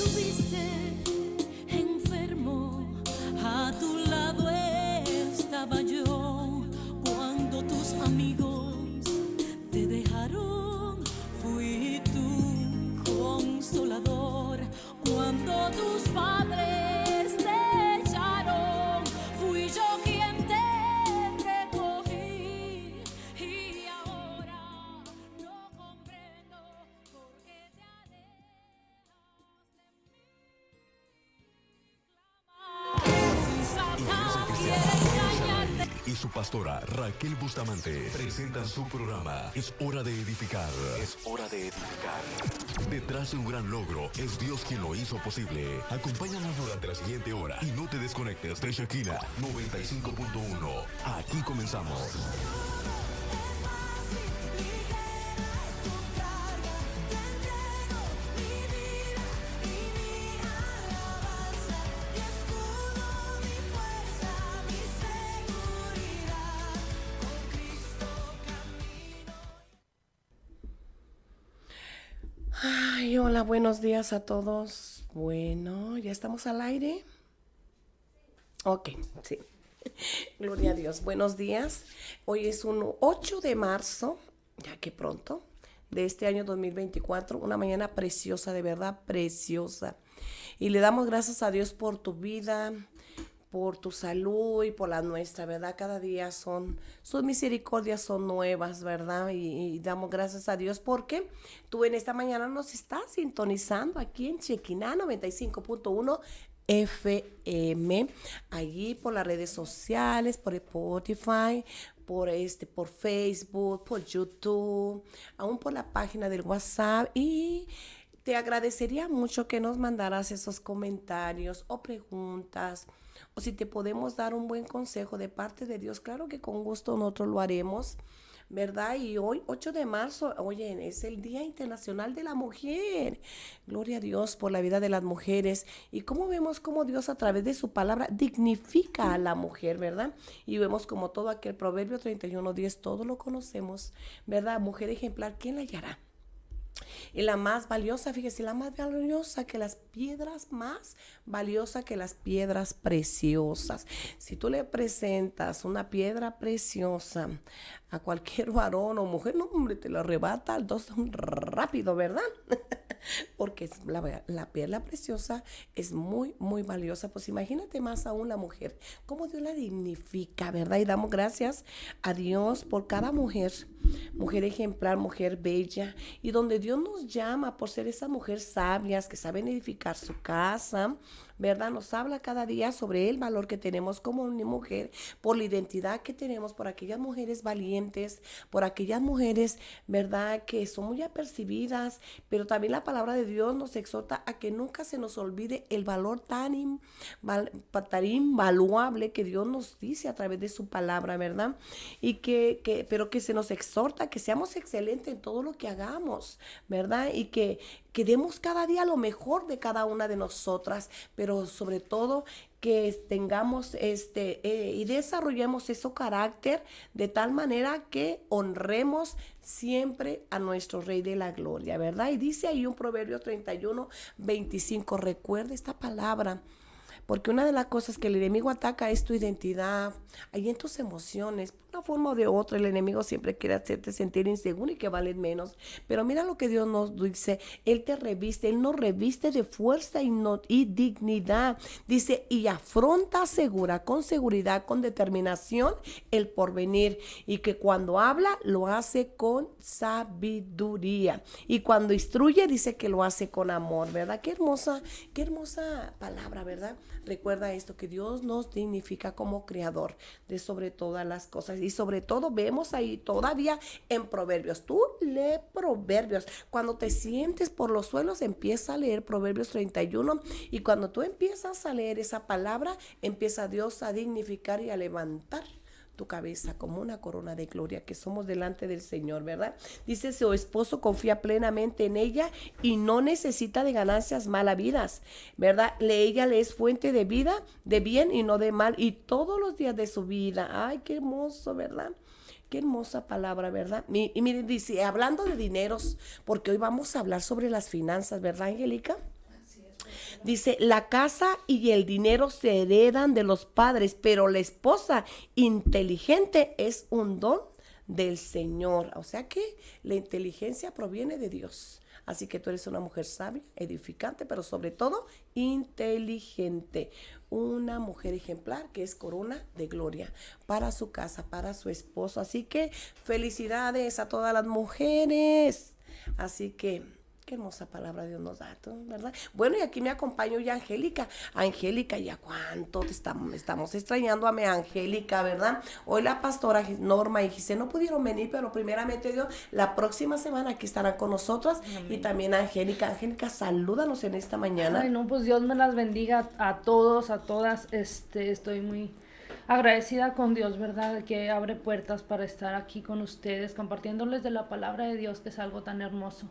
estuviste enfermo, a tu lado estaba yo. Cuando tus amigos te dejaron, fui tu consolador. Cuando tus padres te echaron, fui yo quien te recogí. Y ahora no comprendo por qué te alejas de mí. Si Satán quiere engañarte. Y su pastora Raquel Bustamante presentan su programa Es Hora de Edificar. Es hora de edificar. Detrás de un gran logro es Dios quien lo hizo posible. Acompáñanos durante la siguiente hora y no te desconectes de Shekinah 95.1. Aquí comenzamos. Ay, hola, buenos días a todos. Bueno, ¿ya estamos al aire? Ok, sí. Gloria a Dios. Buenos días. Hoy es un 8 de marzo, ya que pronto, de este año 2024. Una mañana preciosa, de verdad preciosa. Y le damos gracias a Dios por tu vida, por tu salud y por la nuestra, ¿verdad? Cada día sus misericordias son nuevas, ¿verdad? Y damos gracias a Dios porque tú en esta mañana nos estás sintonizando aquí en Shekinah 95.1 FM, allí por las redes sociales, por Spotify, por Facebook, por YouTube, aún por la página del WhatsApp. Y te agradecería mucho que nos mandaras esos comentarios o preguntas, o si te podemos dar un buen consejo de parte de Dios. Claro que con gusto nosotros lo haremos, ¿verdad? Y hoy, 8 de marzo, oye, es el Día Internacional de la Mujer. Gloria a Dios por la vida de las mujeres. Y cómo vemos cómo Dios a través de su palabra dignifica a la mujer, ¿verdad? Y vemos como todo aquel Proverbio 31:10, todo lo conocemos, ¿verdad? Mujer ejemplar, ¿quién la hallará? Y la más valiosa, fíjese, la más valiosa que las piedras, más valiosa que las piedras preciosas. Si tú le presentas una piedra preciosa a cualquier varón o mujer, no, hombre, te lo arrebata al dos rápido, ¿verdad? Porque la piedra preciosa es muy, muy valiosa. Pues imagínate más aún la mujer, cómo Dios la dignifica, ¿verdad? Y damos gracias a Dios por cada mujer, mujer ejemplar, mujer bella, y donde Dios nos llama por ser esas mujeres sabias que saben edificar su casa, ¿verdad? Nos habla cada día sobre el valor que tenemos como una mujer, por la identidad que tenemos, por aquellas mujeres valientes, por aquellas mujeres, ¿verdad? Que son muy apercibidas, pero también la palabra de Dios nos exhorta a que nunca se nos olvide el valor tan invaluable que Dios nos dice a través de su palabra, ¿verdad? Y pero que se nos exhorta a que seamos excelentes en todo lo que hagamos, ¿verdad? Y que demos cada día lo mejor de cada una de nosotras, pero sobre todo que tengamos y desarrollemos ese carácter de tal manera que honremos siempre a nuestro Rey de la Gloria, ¿verdad? Y dice ahí un Proverbio 31:25, recuerda esta palabra, porque una de las cosas que el enemigo ataca es tu identidad, ahí en tus emociones. Por una forma o de otra, el enemigo siempre quiere hacerte sentir inseguro y que vales menos. Pero mira lo que Dios nos dice, Él te reviste, Él nos reviste de fuerza y dignidad. Dice, y afronta con seguridad, con determinación, el porvenir. Y que cuando habla, lo hace con sabiduría. Y cuando instruye, dice que lo hace con amor, ¿verdad? Qué hermosa palabra, ¿verdad? Recuerda esto, que Dios nos dignifica como creador de sobre todas las cosas. Y sobre todo vemos ahí todavía en Proverbios. Tú lee Proverbios. Cuando te sientes por los suelos, empieza a leer Proverbios 31. Y cuando tú empiezas a leer esa palabra, empieza Dios a dignificar y a levantar tu cabeza como una corona de gloria que somos delante del Señor, ¿verdad? Dice, su esposo confía plenamente en ella y no necesita de ganancias malavidas, ¿verdad? Ella le es fuente de vida, de bien y no de mal, y todos los días de su vida. Ay, qué hermoso, ¿verdad? Qué hermosa palabra, ¿verdad? Y miren, dice, hablando de dineros, porque hoy vamos a hablar sobre las finanzas, ¿verdad, Angélica? Dice, la casa y el dinero se heredan de los padres, pero la esposa inteligente es un don del Señor. O sea que la inteligencia proviene de Dios. Así que tú eres una mujer sabia, edificante, pero sobre todo inteligente. Una mujer ejemplar que es corona de gloria para su casa, para su esposo. Así que felicidades a todas las mujeres. Así que qué hermosa palabra Dios nos da, ¿verdad? Bueno, y aquí me acompañó ya Angélica. Angélica, ¿ya cuánto te estamos extrañando a mi Angélica, ¿verdad? Hoy la pastora Norma y Giselle no pudieron venir, pero primeramente Dios, la próxima semana aquí estarán con nosotras. Amén. Y también Angélica. Angélica, salúdanos en esta mañana. Ay, no, pues Dios me las bendiga a todos, a todas. Estoy muy agradecida con Dios, ¿verdad? Que abre puertas para estar aquí con ustedes, compartiéndoles de la palabra de Dios, que es algo tan hermoso.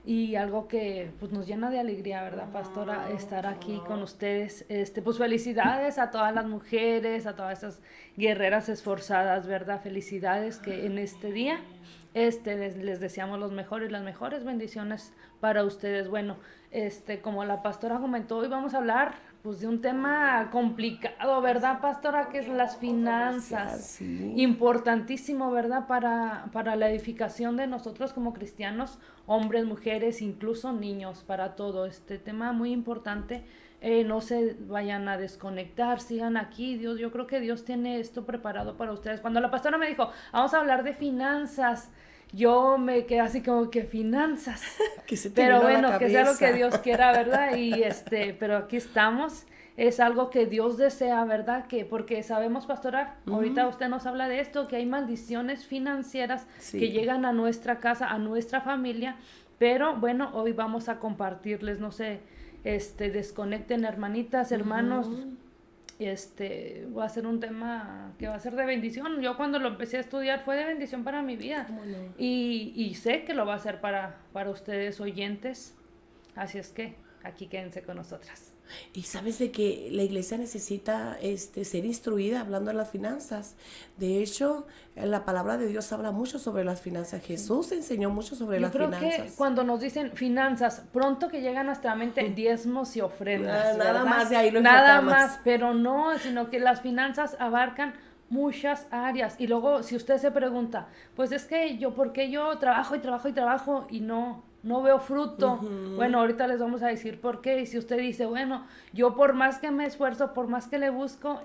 Y algo que pues nos llena de alegría, ¿verdad, pastora? Estar aquí con ustedes. Pues felicidades a todas las mujeres, a todas esas guerreras esforzadas, ¿verdad? Felicidades que en este día les deseamos las mejores bendiciones para ustedes. Bueno, como la pastora comentó, hoy vamos a hablar pues de un tema complicado, ¿verdad, pastora? Que es las finanzas. Sí. Importantísimo, ¿verdad? Para la edificación de nosotros como cristianos, hombres, mujeres, incluso niños, para todo. Tema muy importante. No se vayan a desconectar, sigan aquí. Yo creo que Dios tiene esto preparado para ustedes. Cuando la pastora me dijo, vamos a hablar de finanzas, yo me quedé así como que finanzas. Pero bueno, que sea lo que Dios quiera, ¿verdad? Pero aquí estamos. Es algo que Dios desea, ¿verdad? Porque sabemos, pastora, ahorita usted nos habla de esto, que hay maldiciones financieras que llegan a nuestra casa, a nuestra familia. Pero bueno, hoy vamos a compartirles, no sé, desconecten, hermanitas, hermanos. Va a ser un tema que va a ser de bendición. Yo cuando lo empecé a estudiar fue de bendición para mi vida. Bueno. Y sé que lo va a ser para ustedes oyentes. Así es que aquí quédense con nosotras. Y sabes de que la iglesia necesita ser instruida hablando de las finanzas. De hecho, la palabra de Dios habla mucho sobre las finanzas. Jesús enseñó mucho sobre las finanzas. Yo creo que cuando nos dicen finanzas, pronto que llega a nuestra mente diezmos y ofrendas. Nada más de ahí lo Nada enfocamos. más, pero no, sino que las finanzas abarcan muchas áreas. Y luego, si usted se pregunta, pues es que ¿por qué yo trabajo y no veo fruto? Bueno, ahorita les vamos a decir por qué. Y si usted dice, bueno, yo por más que me esfuerzo, por más que le busco,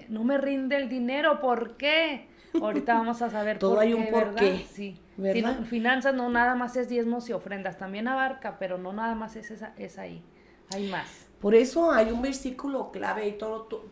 no me rinde el dinero, ¿por qué? Ahorita vamos a saber todo por hay qué, un por ¿verdad? qué. Sí. ¿Verdad? Sí, finanzas no nada más es diezmos y ofrendas, también abarca, pero no nada más es ahí, hay más. Por eso hay un versículo clave y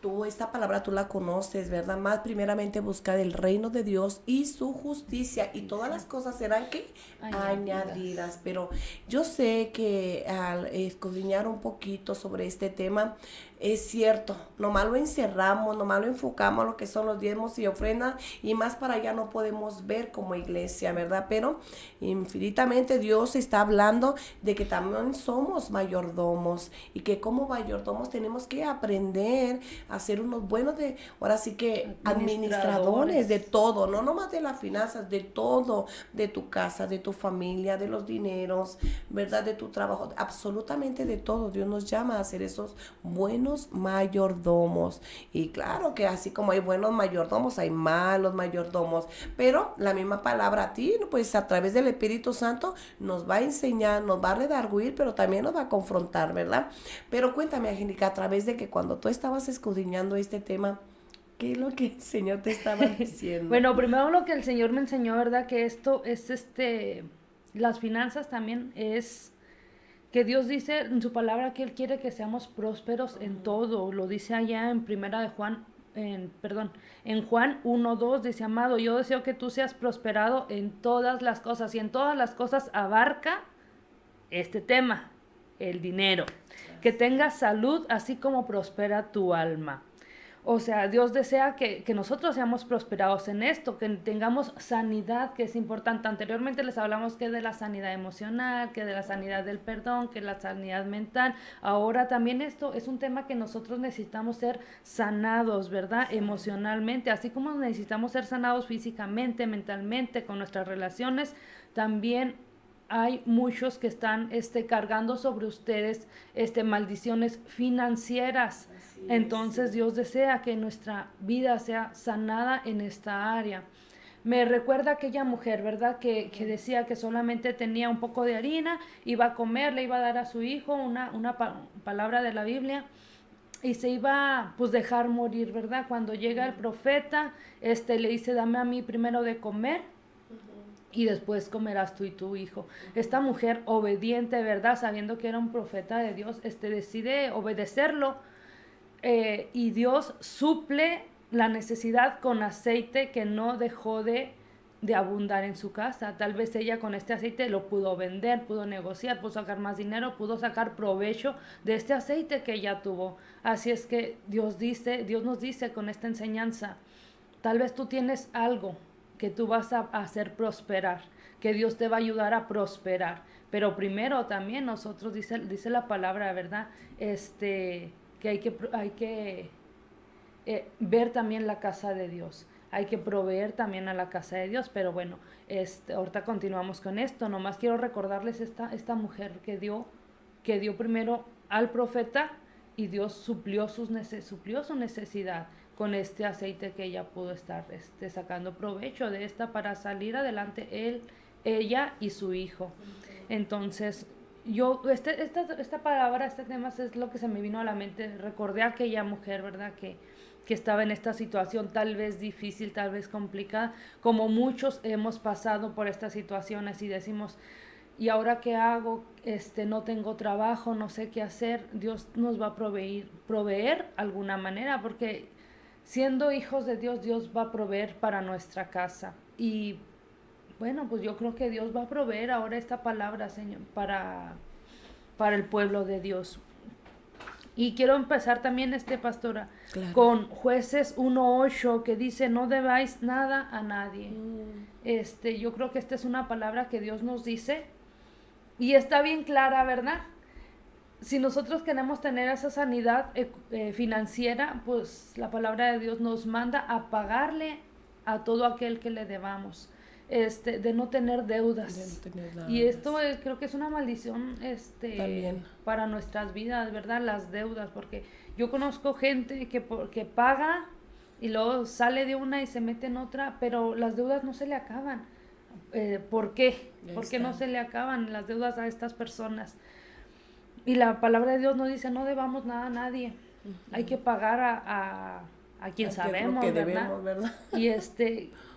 tú esta palabra tú la conoces, ¿verdad? Más primeramente buscar el reino de Dios y su justicia y todas las cosas serán ¿qué? Añadidas. Pero yo sé que al escudriñar un poquito sobre este tema, es cierto, nomás lo encerramos, nomás lo enfocamos a lo que son los diezmos y ofrendas y más para allá no podemos ver como iglesia, ¿verdad? Pero infinitamente Dios está hablando de que también somos mayordomos y que como mayordomos tenemos que aprender a ser unos buenos ahora sí que administradores de todo, no nomás de las finanzas, de todo, de tu casa, de tu familia, de los dineros, ¿verdad? De tu trabajo, absolutamente de todo. Dios nos llama a ser esos buenos mayordomos. Y claro que así como hay buenos mayordomos, hay malos mayordomos, pero la misma palabra a ti, pues a través del Espíritu Santo nos va a enseñar, nos va a redarguir, pero también nos va a confrontar, ¿verdad? Pero cuéntame, Angélica, a través de que cuando tú estabas escudriñando este tema, ¿qué es lo que el Señor te estaba diciendo? Bueno, primero lo que el Señor me enseñó, ¿verdad? Que esto es las finanzas también es que Dios dice en su palabra que Él quiere que seamos prósperos en todo. Lo dice allá en Juan 1:2, dice, amado, yo deseo que tú seas prosperado en todas las cosas. Y en todas las cosas abarca este tema, el dinero. Que tengas salud así como prospera tu alma. O sea, Dios desea que nosotros seamos prosperados en esto, que tengamos sanidad, que es importante. Anteriormente les hablamos que de la sanidad emocional, que de la sanidad del perdón, que la sanidad mental. Ahora también esto es un tema que nosotros necesitamos ser sanados, ¿verdad? Emocionalmente, así como necesitamos ser sanados físicamente, mentalmente, con nuestras relaciones, también hay muchos que están cargando sobre ustedes maldiciones financieras. Entonces Dios desea que nuestra vida sea sanada en esta área. Me recuerda aquella mujer, ¿verdad? Que decía que solamente tenía un poco de harina, iba a comer, le iba a dar a su hijo una palabra de la Biblia y se iba pues dejar morir, ¿verdad? Cuando llega el profeta, le dice, dame a mí primero de comer y después comerás tú y tu hijo. Esta mujer obediente, ¿verdad? Sabiendo que era un profeta de Dios, decide obedecerlo, y Dios suple la necesidad con aceite que no dejó de abundar en su casa. Tal vez ella con este aceite lo pudo vender, pudo negociar, pudo sacar más dinero, pudo sacar provecho de este aceite que ella tuvo. Así es que Dios nos dice con esta enseñanza, tal vez tú tienes algo que tú vas a hacer prosperar, que Dios te va a ayudar a prosperar, pero primero también nosotros, dice la palabra, ¿verdad? Que hay que ver también la casa de Dios. Hay que proveer también a la casa de Dios. Pero bueno, ahorita continuamos con esto. Nomás quiero recordarles esta mujer que dio primero al profeta y Dios suplió su necesidad con este aceite que ella pudo estar sacando provecho de para salir adelante ella y su hijo. Entonces, yo, esta palabra, este tema es lo que se me vino a la mente. Recordé a aquella mujer, ¿verdad? Que estaba en esta situación tal vez difícil, tal vez complicada, como muchos hemos pasado por estas situaciones y decimos, ¿y ahora qué hago? No tengo trabajo, no sé qué hacer. Dios nos va a proveer alguna manera, porque siendo hijos de Dios, Dios va a proveer para nuestra casa. Y bueno, pues yo creo que Dios va a proveer ahora esta palabra, Señor, para el pueblo de Dios. Y quiero empezar también, pastora, claro, con Jueces 1:8, que dice, no debáis nada a nadie. Yo creo que esta es una palabra que Dios nos dice, y está bien clara, ¿verdad? Si nosotros queremos tener esa sanidad financiera, pues la palabra de Dios nos manda a pagarle a todo aquel que le debamos. De no tener deudas. Y esto creo que es una maldición para nuestras vidas, ¿verdad? Las deudas, porque yo conozco gente que paga y luego sale de una y se mete en otra, pero las deudas no se le acaban. ¿Por qué? ¿Por qué no se le acaban las deudas a estas personas? Y la palabra de Dios nos dice, no debamos nada a nadie. Hay que pagar a quien sabemos, que debemos, ¿verdad? Y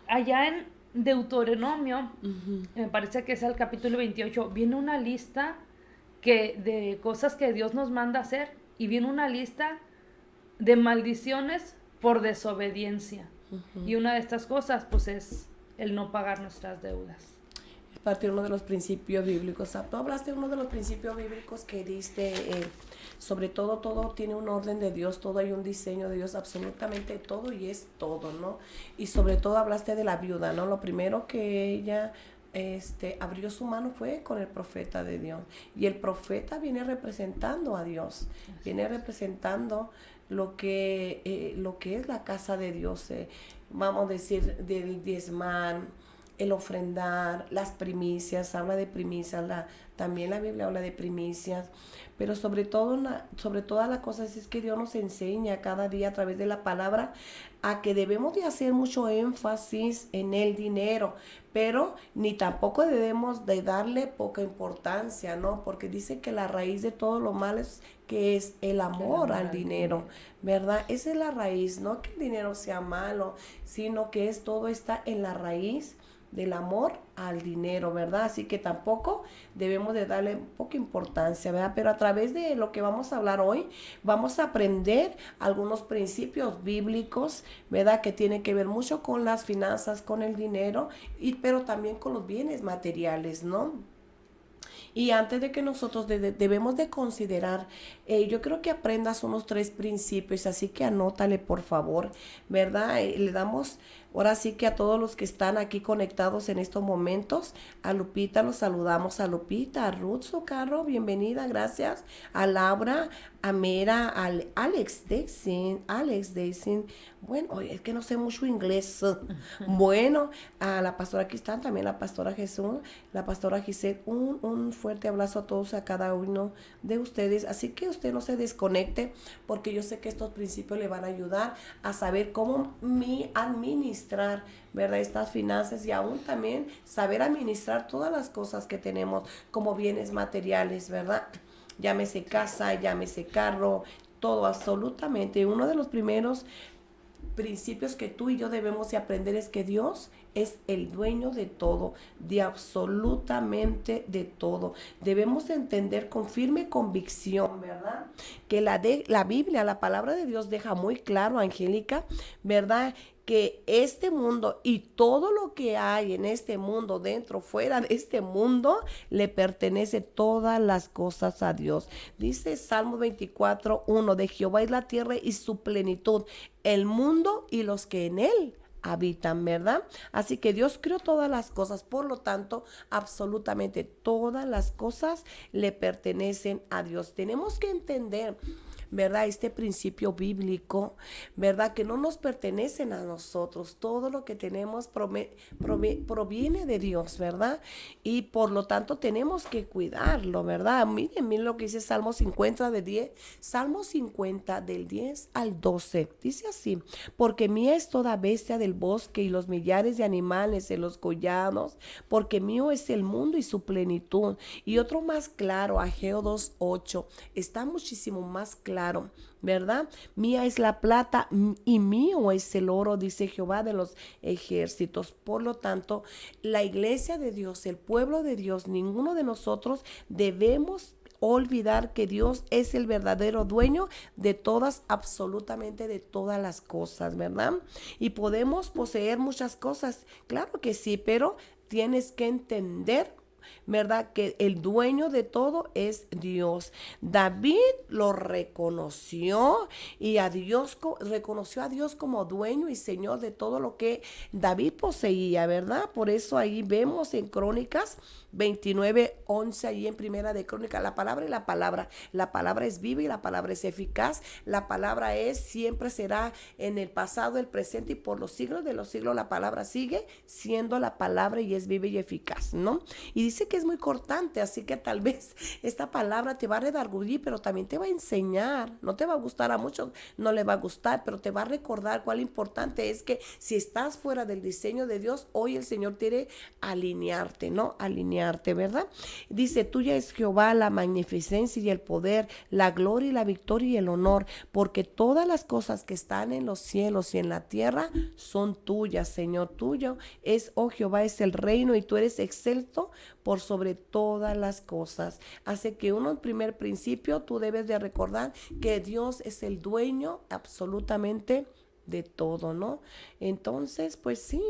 allá en Deuteronomio, me parece que es el capítulo 28, viene una lista de cosas que Dios nos manda hacer, y viene una lista de maldiciones por desobediencia. Y una de estas cosas, pues, es el no pagar nuestras deudas. Parte de uno de los principios bíblicos. Tú hablaste de uno de los principios bíblicos que diste, sobre todo tiene un orden de Dios, todo hay un diseño de Dios, absolutamente todo, y es todo, ¿no? Y sobre todo hablaste de la viuda, ¿no? Lo primero que ella abrió su mano fue con el profeta de Dios, y el profeta viene representando a Dios, viene representando lo que es la casa de Dios, vamos a decir, del diezmar, el ofrendar, las primicias, habla de primicias, también la Biblia habla de primicias, pero sobre todas las cosas es que Dios nos enseña cada día a través de la palabra a que debemos de hacer mucho énfasis en el dinero, pero ni tampoco debemos de darle poca importancia, ¿no? Porque dice que la raíz de todo lo malo es que es el amor al dinero, ¿verdad? Esa es la raíz, no que el dinero sea malo, sino que todo está en la raíz del amor al dinero, ¿verdad? Así que tampoco debemos de darle poca importancia, ¿verdad? Pero a través de lo que vamos a hablar hoy, vamos a aprender algunos principios bíblicos, ¿verdad? Que tienen que ver mucho con las finanzas, con el dinero, pero también con los bienes materiales, ¿no? Y antes de que nosotros debemos de considerar, yo creo que aprendas unos 3 principios, así que anótale por favor, ¿verdad? Le damos Ahora sí que a todos los que están aquí conectados en estos momentos, a Lupita los saludamos, a Lupita, a Ruth Socarro, bienvenida, gracias, a Laura, a Mera, al Alex Dexin, bueno, es que no sé mucho inglés, bueno, a la pastora aquí están también la pastora Jesús, la pastora Gisette, un fuerte abrazo a todos, a cada uno de ustedes, así que usted no se desconecte, porque yo sé que estos principios le van a ayudar a saber cómo administrar, ¿verdad? Estas finanzas y aún también saber administrar todas las cosas que tenemos como bienes materiales, ¿verdad? Llámese casa, llámese carro, todo absolutamente. Uno de los primeros principios que tú y yo debemos de aprender es que Dios es el dueño de todo, de absolutamente de todo. Debemos entender con firme convicción, ¿verdad? Que la Biblia, la palabra de Dios deja muy claro, Angélica, ¿verdad? Que este mundo y todo lo que hay en este mundo, dentro, fuera de este mundo, le pertenece todas las cosas a Dios. Dice Salmo 24:1, de Jehová es la tierra y su plenitud, el mundo y los que en él habitan, ¿verdad? Así que Dios creó todas las cosas, por lo tanto, absolutamente todas las cosas le pertenecen a Dios. Tenemos que entender, ¿verdad? Este principio bíblico, ¿verdad? Que no nos pertenecen a nosotros. Todo lo que tenemos proviene de Dios, ¿verdad? Y por lo tanto tenemos que cuidarlo, ¿verdad? Miren lo que dice Salmo 50 Salmo 50 del 10 al 12. Dice así: porque mía es toda bestia del bosque y los millares de animales en los collados, porque mío es el mundo y su plenitud. Y otro más claro, Ageo 2:8, está muchísimo más claro, ¿verdad? Mía es la plata y mío es el oro, dice Jehová de los ejércitos. Por lo tanto, la iglesia de Dios, el pueblo de Dios, ninguno de nosotros debemos olvidar que Dios es el verdadero dueño de todas, absolutamente de todas las cosas, ¿verdad? Y podemos poseer muchas cosas, claro que sí, pero tienes que entender, ¿verdad? Que el dueño de todo es Dios. David lo reconoció y reconoció a Dios como dueño y señor de todo lo que David poseía, ¿verdad? Por eso ahí vemos en Crónicas 29:11, ahí en Primera de Crónicas, la palabra y la palabra es viva y la palabra es eficaz, la palabra siempre será en el pasado, el presente y por los siglos de los siglos, la palabra sigue siendo la palabra y es viva y eficaz, ¿no? Y dice que es muy cortante, así que tal vez esta palabra te va a redarguir, pero también te va a enseñar. No te va a gustar, a muchos no le va a gustar, pero te va a recordar cuál importante es que si estás fuera del diseño de Dios, hoy el Señor quiere alinearte, ¿no? Alinearte, ¿verdad? Dice: tuya es Jehová la magnificencia y el poder, la gloria y la victoria y el honor, porque todas las cosas que están en los cielos y en la tierra son tuyas, Señor. Tuyo es, oh Jehová, es el reino y tú eres excelso por sobre todas las cosas. Así que en primer principio tú debes de recordar que Dios es el dueño absolutamente de todo, ¿no? Entonces, pues sí,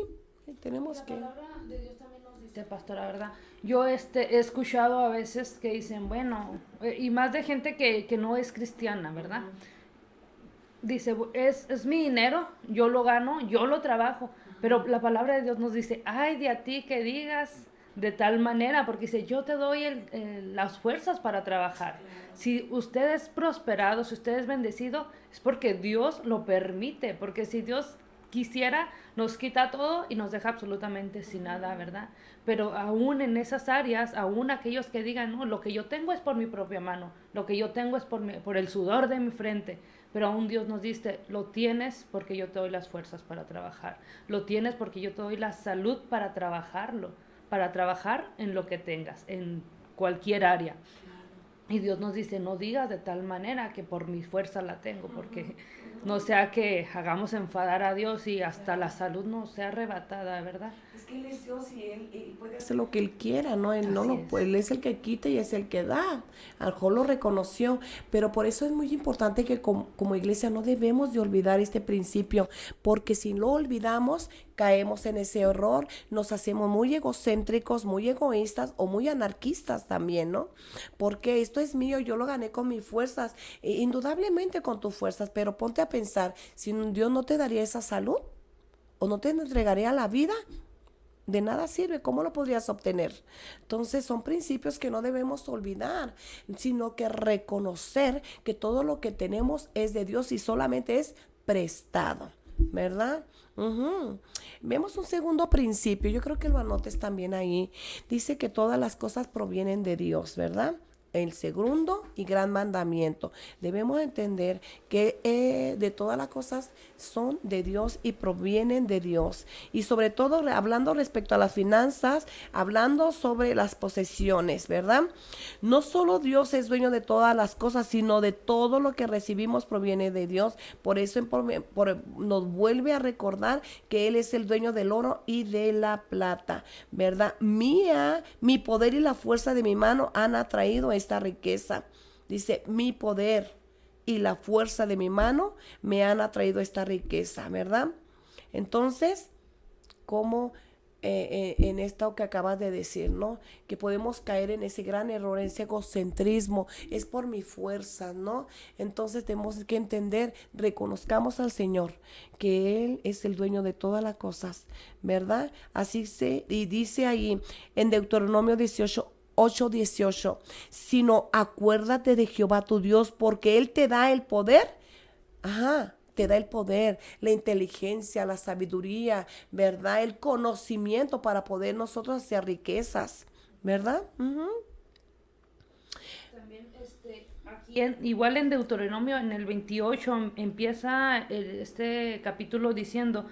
tenemos que... La palabra de Dios también nos dice, pastora, ¿verdad? Yo he escuchado a veces que dicen, bueno, y más de gente que no es cristiana, ¿verdad? Dice, es mi dinero, yo lo gano, yo lo trabajo, pero la palabra de Dios nos dice, ay de a ti que digas de tal manera, porque dice, yo te doy las fuerzas para trabajar. Si usted es prosperado, si usted es bendecido, es porque Dios lo permite, porque si Dios quisiera, nos quita todo y nos deja absolutamente sin nada, ¿verdad? Pero aún en esas áreas, aún aquellos que digan, no, lo que yo tengo es por mi propia mano, lo que yo tengo es por el sudor de mi frente, pero aún Dios nos dice, lo tienes porque yo te doy las fuerzas para trabajar, lo tienes porque yo te doy la salud para trabajarlo, para trabajar en lo que tengas, en cualquier área. Y Dios nos dice, no digas de tal manera que por mi fuerza la tengo, porque no sea que hagamos enfadar a Dios y hasta la salud nos sea arrebatada, ¿verdad? Es que Él es Dios y él puede hacer lo que Él quiera, ¿no? Él no lo puede, Él es el que quita y es el que da. A lo mejor lo reconoció, pero por eso es muy importante que como iglesia no debemos de olvidar este principio, porque si lo olvidamos, caemos en ese error, nos hacemos muy egocéntricos, muy egoístas o muy anarquistas también, ¿no? Porque esto es mío, yo lo gané con mis fuerzas, indudablemente con tus fuerzas, pero ponte a pensar, si Dios no te daría esa salud, o no te entregaría la vida, de nada sirve. ¿Cómo lo podrías obtener? Entonces son principios que no debemos olvidar, sino que reconocer que todo lo que tenemos es de Dios y solamente es prestado, ¿verdad? Vemos un segundo principio, yo creo que lo anotes también ahí. Dice que todas las cosas provienen de Dios, ¿verdad? El segundo y gran mandamiento. Debemos entender que de todas las cosas son de Dios y provienen de Dios. Y sobre todo hablando respecto a las finanzas, hablando sobre las posesiones, ¿verdad? No solo Dios es dueño de todas las cosas, sino de todo lo que recibimos proviene de Dios. Por eso nos vuelve a recordar que Él es el dueño del oro y de la plata, ¿verdad? Mi poder y la fuerza de mi mano han atraído esta riqueza. Dice, mi poder y la fuerza de mi mano me han atraído esta riqueza, ¿verdad? Entonces, como en esto que acabas de decir, ¿no? Que podemos caer en ese gran error, en ese egocentrismo, es por mi fuerza, ¿no? Entonces tenemos que entender, reconozcamos al Señor, que Él es el dueño de todas las cosas, ¿verdad? Y dice ahí en Deuteronomio 8:18, sino acuérdate de Jehová tu Dios, porque Él te da el poder, te da el poder, la inteligencia, la sabiduría, ¿verdad? El conocimiento para poder nosotros hacer riquezas, ¿verdad? También aquí igual en Deuteronomio en el 28 empieza este capítulo diciendo: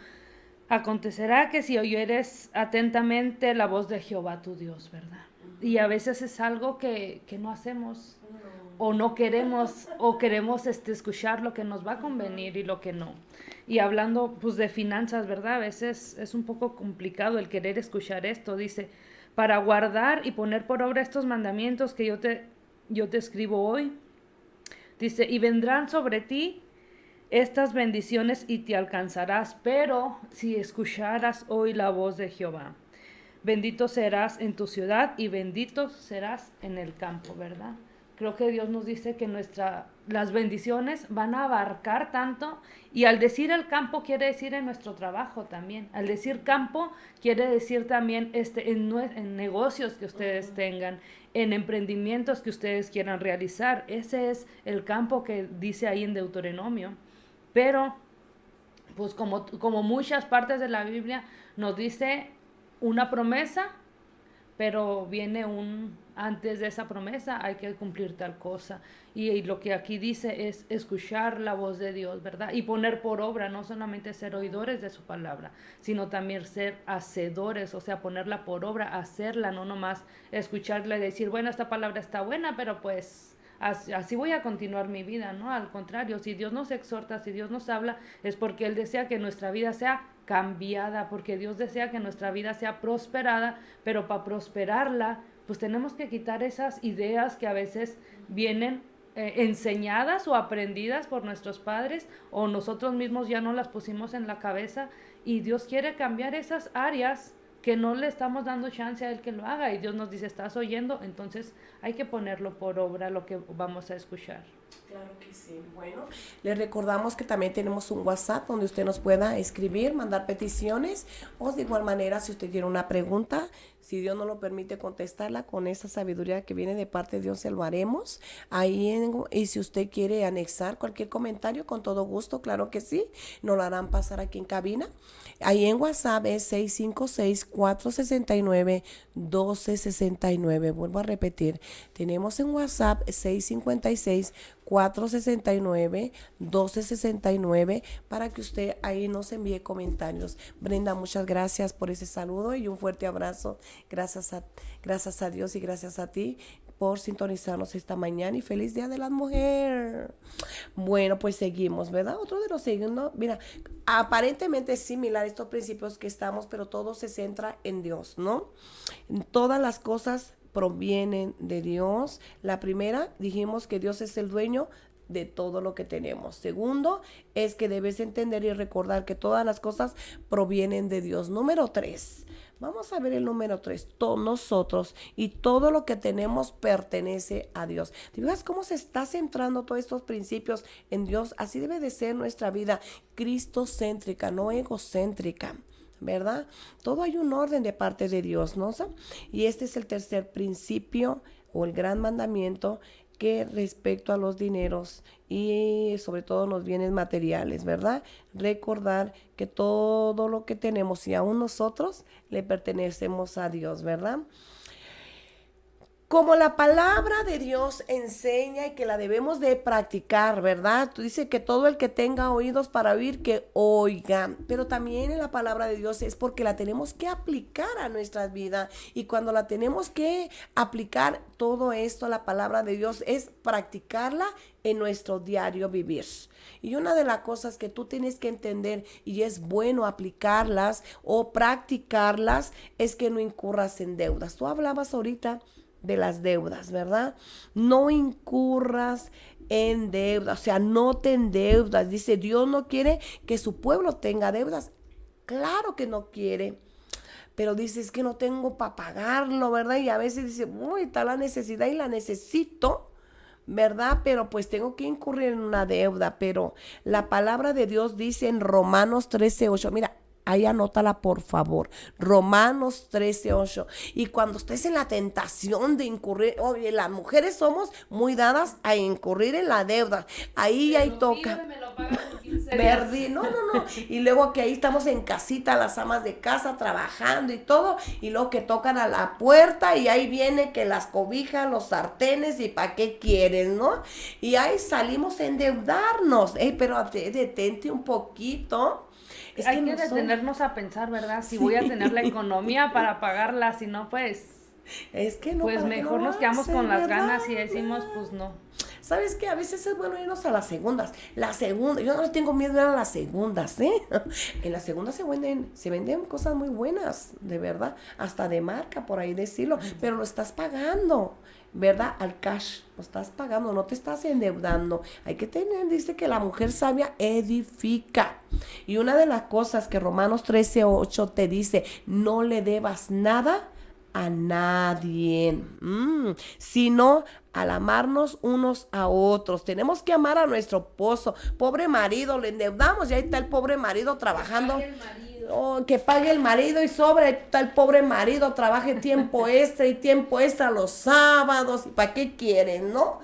acontecerá que si oyeres atentamente la voz de Jehová tu Dios, ¿verdad? Y a veces es algo que no hacemos, o no queremos, o queremos escuchar lo que nos va a convenir y lo que no. Y hablando pues de finanzas, ¿verdad? A veces es un poco complicado el querer escuchar esto. Dice, para guardar y poner por obra estos mandamientos que yo te escribo hoy. Dice, y vendrán sobre ti estas bendiciones y te alcanzarás, pero si escucharas hoy la voz de Jehová. Bendito serás en tu ciudad y bendito serás en el campo, ¿verdad? Creo que Dios nos dice que las bendiciones van a abarcar tanto, y al decir el campo quiere decir en nuestro trabajo también. Al decir campo quiere decir también en negocios que ustedes tengan, en emprendimientos que ustedes quieran realizar. Ese es el campo que dice ahí en Deuteronomio. Pero, pues como muchas partes de la Biblia nos dice una promesa, pero viene antes de esa promesa hay que cumplir tal cosa. Y lo que aquí dice es escuchar la voz de Dios, ¿verdad? Y poner por obra, no solamente ser oidores de su palabra, sino también ser hacedores, o sea, ponerla por obra, hacerla, no nomás escucharla y decir, bueno, esta palabra está buena, pero pues así voy a continuar mi vida, ¿no? Al contrario, si Dios nos exhorta, si Dios nos habla, es porque Él desea que nuestra vida sea cambiada, porque Dios desea que nuestra vida sea prosperada, pero para prosperarla, pues tenemos que quitar esas ideas que a veces vienen enseñadas o aprendidas por nuestros padres, o nosotros mismos ya no las pusimos en la cabeza, y Dios quiere cambiar esas áreas que no le estamos dando chance a Él que lo haga, y Dios nos dice, ¿estás oyendo? Entonces hay que ponerlo por obra lo que vamos a escuchar. Claro que sí. Bueno, les recordamos que también tenemos un WhatsApp donde usted nos pueda escribir, mandar peticiones, o de igual manera, si usted tiene una pregunta, si Dios nos lo permite contestarla con esa sabiduría que viene de parte de Dios, se lo haremos. Y si usted quiere anexar cualquier comentario, con todo gusto, claro que sí, nos lo harán pasar aquí en cabina. Ahí en WhatsApp es 656-469-1269. Vuelvo a repetir, tenemos en WhatsApp 656-469-1269 para que usted ahí nos envíe comentarios. Brenda, muchas gracias por ese saludo y un fuerte abrazo. Gracias a Dios y gracias a ti por sintonizarnos esta mañana, y feliz Día de la Mujer. Bueno, pues seguimos, ¿verdad? Otro de los segundos, mira, aparentemente es similar estos principios que estamos, pero todo se centra en Dios, ¿no? Todas las cosas provienen de Dios. La primera, dijimos que Dios es el dueño de todo lo que tenemos. Segundo, es que debes entender y recordar que todas las cosas provienen de Dios. Número 3, Vamos a ver el número 3. Nosotros y todo lo que tenemos pertenece a Dios. ¿Te fijas cómo se está centrando todos estos principios en Dios? Así debe de ser nuestra vida, cristocéntrica, no egocéntrica, ¿verdad? Todo hay un orden de parte de Dios, ¿no? Y este es el tercer principio o el gran mandamiento, que respecto a los dineros y sobre todo los bienes materiales, ¿verdad? Recordar que todo lo que tenemos y aún nosotros le pertenecemos a Dios, ¿verdad? Como la palabra de Dios enseña y que la debemos de practicar, ¿verdad? Tú dices que todo el que tenga oídos para oír, que oiga. Pero también en la palabra de Dios es porque la tenemos que aplicar a nuestras vidas. Y cuando la tenemos que aplicar, todo esto, la palabra de Dios, es practicarla en nuestro diario vivir. Y una de las cosas que tú tienes que entender, y es bueno aplicarlas o practicarlas, es que no incurras en deudas. Tú hablabas ahorita de las deudas, ¿verdad? No incurras en deudas, o sea, no te endeudas. Dice, Dios no quiere que su pueblo tenga deudas. Claro que no quiere, pero dice, es que no tengo para pagarlo, ¿verdad? Y a veces dice, uy, está la necesidad y la necesito, ¿verdad? Pero pues tengo que incurrir en una deuda. Pero la palabra de Dios dice en Romanos 13:8, mira, ahí anótala por favor, Romanos 13:8. Y cuando estés en la tentación de incurrir, oye, las mujeres somos muy dadas a incurrir en la deuda. Ahí toca. Verdi, no. Y luego que ahí estamos en casita, las amas de casa trabajando y todo, y luego que tocan a la puerta y ahí viene que las cobijas, los sartenes y para qué quieres, ¿no? Y ahí salimos a endeudarnos, pero detente un poquito. Es hay que detenernos a pensar, ¿verdad? Si voy a tener la economía para pagarla, si no, pues... Es que no, pues mejor nos quedamos con las ganas y decimos, pues no. ¿Sabes qué? A veces es bueno irnos a las segundas. Yo no le tengo miedo a las segundas, ¿eh? En las segundas se venden cosas muy buenas, de verdad. Hasta de marca, por ahí decirlo. Pero lo estás pagando, ¿verdad? Al cash. Lo estás pagando, no te estás endeudando. Hay que tener, dice que la mujer sabia edifica. Y una de las cosas que Romanos 13:8 te dice, no le debas nada a nadie, sino al amarnos unos a otros. Tenemos que amar a nuestro esposo. Pobre marido, le endeudamos y ahí está el pobre marido trabajando. Que pague el marido y sobre, ahí está el pobre marido, trabaje tiempo extra los sábados. ¿Y para qué quieren, no?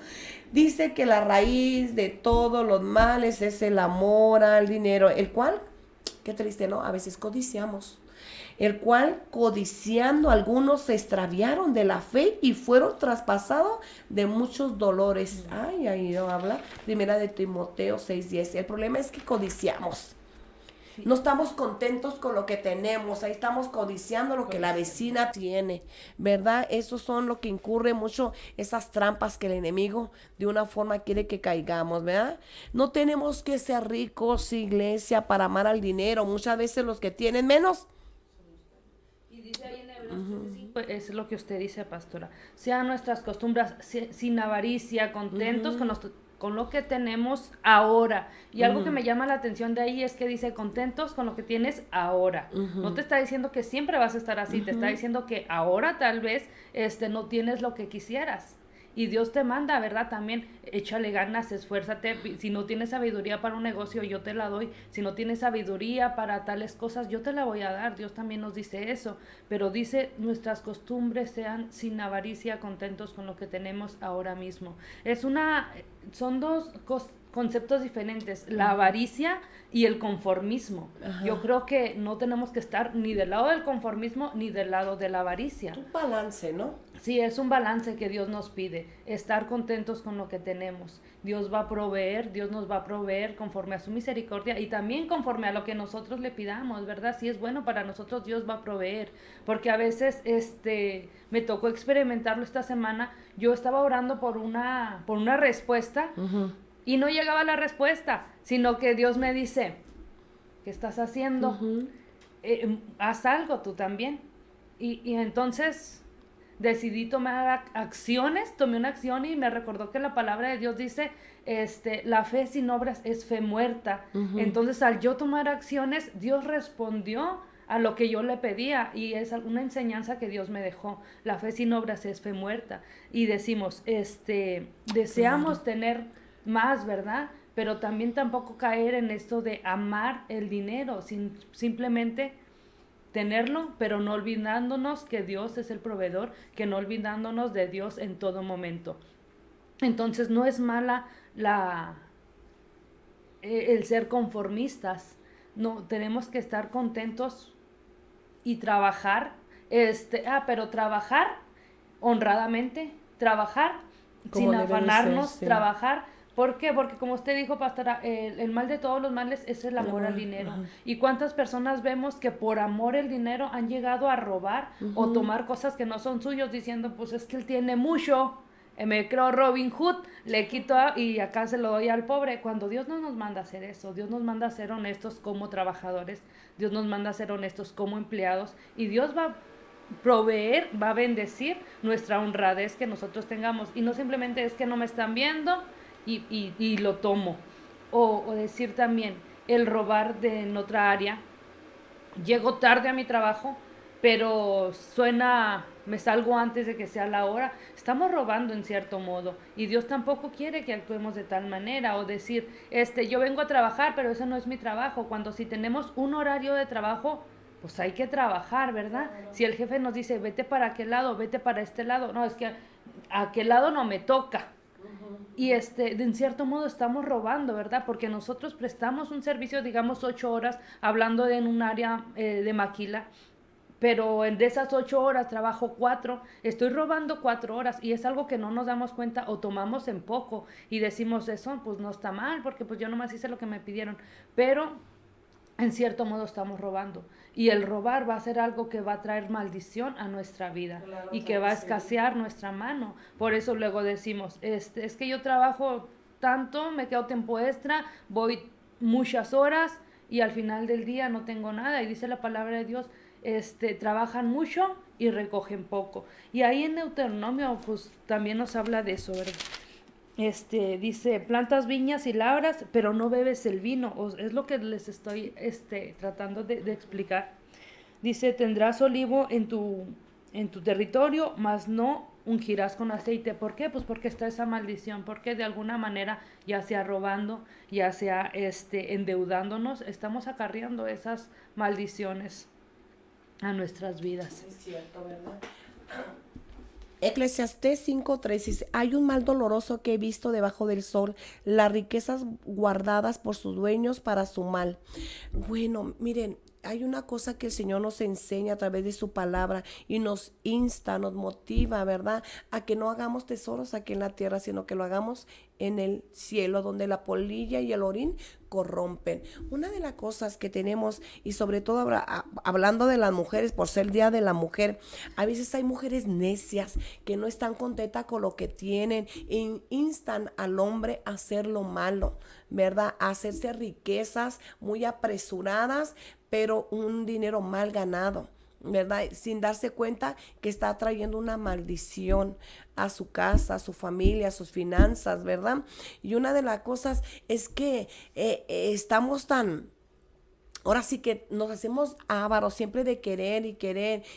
Dice que la raíz de todos los males es el amor al dinero, el cual, qué triste, ¿no? A veces codiciamos. El cual, codiciando, algunos se extraviaron de la fe y fueron traspasados de muchos dolores. Ahí no habla. Primera de Timoteo 6:10. El problema es que codiciamos. No estamos contentos con lo que tenemos. Ahí estamos codiciando lo que la vecina tiene, ¿verdad? Esos son lo que incurre mucho, esas trampas que el enemigo de una forma quiere que caigamos, ¿verdad? No tenemos que ser ricos, iglesia, para amar al dinero. Muchas veces los que tienen menos. Dice ahí en Hebreos 13:5, es lo que usted dice, pastora. Sean nuestras costumbres sin avaricia, contentos con lo que tenemos ahora. Y algo que me llama la atención de ahí es que dice contentos con lo que tienes ahora. No te está diciendo que siempre vas a estar así, te está diciendo que ahora tal vez no tienes lo que quisieras. Y Dios te manda, ¿verdad? También échale ganas, esfuérzate. Si no tienes sabiduría para un negocio, yo te la doy. Si no tienes sabiduría para tales cosas, yo te la voy a dar. Dios también nos dice eso. Pero dice, nuestras costumbres sean sin avaricia, contentos con lo que tenemos ahora mismo. Son dos conceptos diferentes, la avaricia y el conformismo. Yo creo que no tenemos que estar ni del lado del conformismo ni del lado de la avaricia. Un balance, ¿no? Sí, es un balance que Dios nos pide, estar contentos con lo que tenemos. Dios va a proveer, Dios nos va a proveer conforme a su misericordia y también conforme a lo que nosotros le pidamos, ¿verdad? Si es bueno para nosotros, Dios va a proveer, porque a veces me tocó experimentarlo esta semana. Yo estaba orando por una respuesta y no llegaba la respuesta, sino que Dios me dice, ¿qué estás haciendo? Haz algo tú también. Y entonces decidí tomar acciones, tomé una acción y me recordó que la palabra de Dios dice, la fe sin obras es fe muerta. Entonces al yo tomar acciones, Dios respondió a lo que yo le pedía, y es una enseñanza que Dios me dejó. La fe sin obras es fe muerta. Y decimos, deseamos tener más, ¿verdad? Pero también tampoco caer en esto de amar el dinero, simplemente tenerlo, pero no olvidándonos que Dios es el proveedor, que no olvidándonos de Dios en todo momento. Entonces no es mala el ser conformistas, no, tenemos que estar contentos y trabajar, pero trabajar honradamente, trabajar Como sin debe de afanarnos, ser, sí. trabajar. ¿Por qué? Porque como usted dijo, pastora, el mal de todos los males es el amor al dinero. Ajá. ¿Y cuántas personas vemos que por amor al dinero han llegado a robar o tomar cosas que no son suyos, diciendo, pues es que él tiene mucho, me creo Robin Hood, le quito y acá se lo doy al pobre? Cuando Dios no nos manda a hacer eso, Dios nos manda a ser honestos como trabajadores, Dios nos manda a ser honestos como empleados, y Dios va a proveer, va a bendecir nuestra honradez que nosotros tengamos, y no simplemente es que no me están viendo y lo tomo. O decir también, el robar en otra área, llego tarde a mi trabajo, pero me salgo antes de que sea la hora. Estamos robando en cierto modo, y Dios tampoco quiere que actuemos de tal manera. O decir, yo vengo a trabajar, pero ese no es mi trabajo, cuando si tenemos un horario de trabajo, pues hay que trabajar, ¿verdad? Si el jefe nos dice, vete para aquel lado, vete para este lado, no, es que a aquel lado no me toca. Y en cierto modo estamos robando, ¿verdad? Porque nosotros prestamos un servicio, digamos 8 horas, hablando en un área de maquila, pero de esas 8 horas trabajo 4, estoy robando 4 horas, y es algo que no nos damos cuenta o tomamos en poco y decimos, eso pues no está mal, porque pues yo nomás hice lo que me pidieron, pero en cierto modo estamos robando, y el robar va a ser algo que va a traer maldición a nuestra vida, claro, y que va a escasear nuestra mano. Por eso luego decimos, es que yo trabajo tanto, me quedo tiempo extra, voy muchas horas y al final del día no tengo nada. Y dice la palabra de Dios, trabajan mucho y recogen poco. Y ahí en Deuteronomio pues también nos habla de eso, ¿verdad? Dice, plantas viñas y labras, pero no bebes el vino. Es lo que les estoy tratando de explicar. Dice, tendrás olivo en tu territorio, mas no ungirás con aceite. ¿Por qué? Pues porque está esa maldición, porque de alguna manera, ya sea robando, ya sea endeudándonos, estamos acarreando esas maldiciones a nuestras vidas. Es cierto, ¿verdad? Eclesiastés 5:3 dice, hay un mal doloroso que he visto debajo del sol, las riquezas guardadas por sus dueños para su mal. Bueno, miren, hay una cosa que el Señor nos enseña a través de su palabra y nos insta, nos motiva, ¿verdad? A que no hagamos tesoros aquí en la tierra, sino que lo hagamos en el cielo, donde la polilla y el orín corrompen. Una de las cosas que tenemos, y sobre todo hablando de las mujeres, por ser Día de la Mujer, a veces hay mujeres necias que no están contentas con lo que tienen e instan al hombre a hacer lo malo, ¿verdad? A hacerse riquezas muy apresuradas, pero un dinero mal ganado, ¿verdad? Sin darse cuenta que está trayendo una maldición a su casa, a su familia, a sus finanzas, ¿verdad? Y una de las cosas es que estamos ahora sí que nos hacemos ávaros siempre de querer,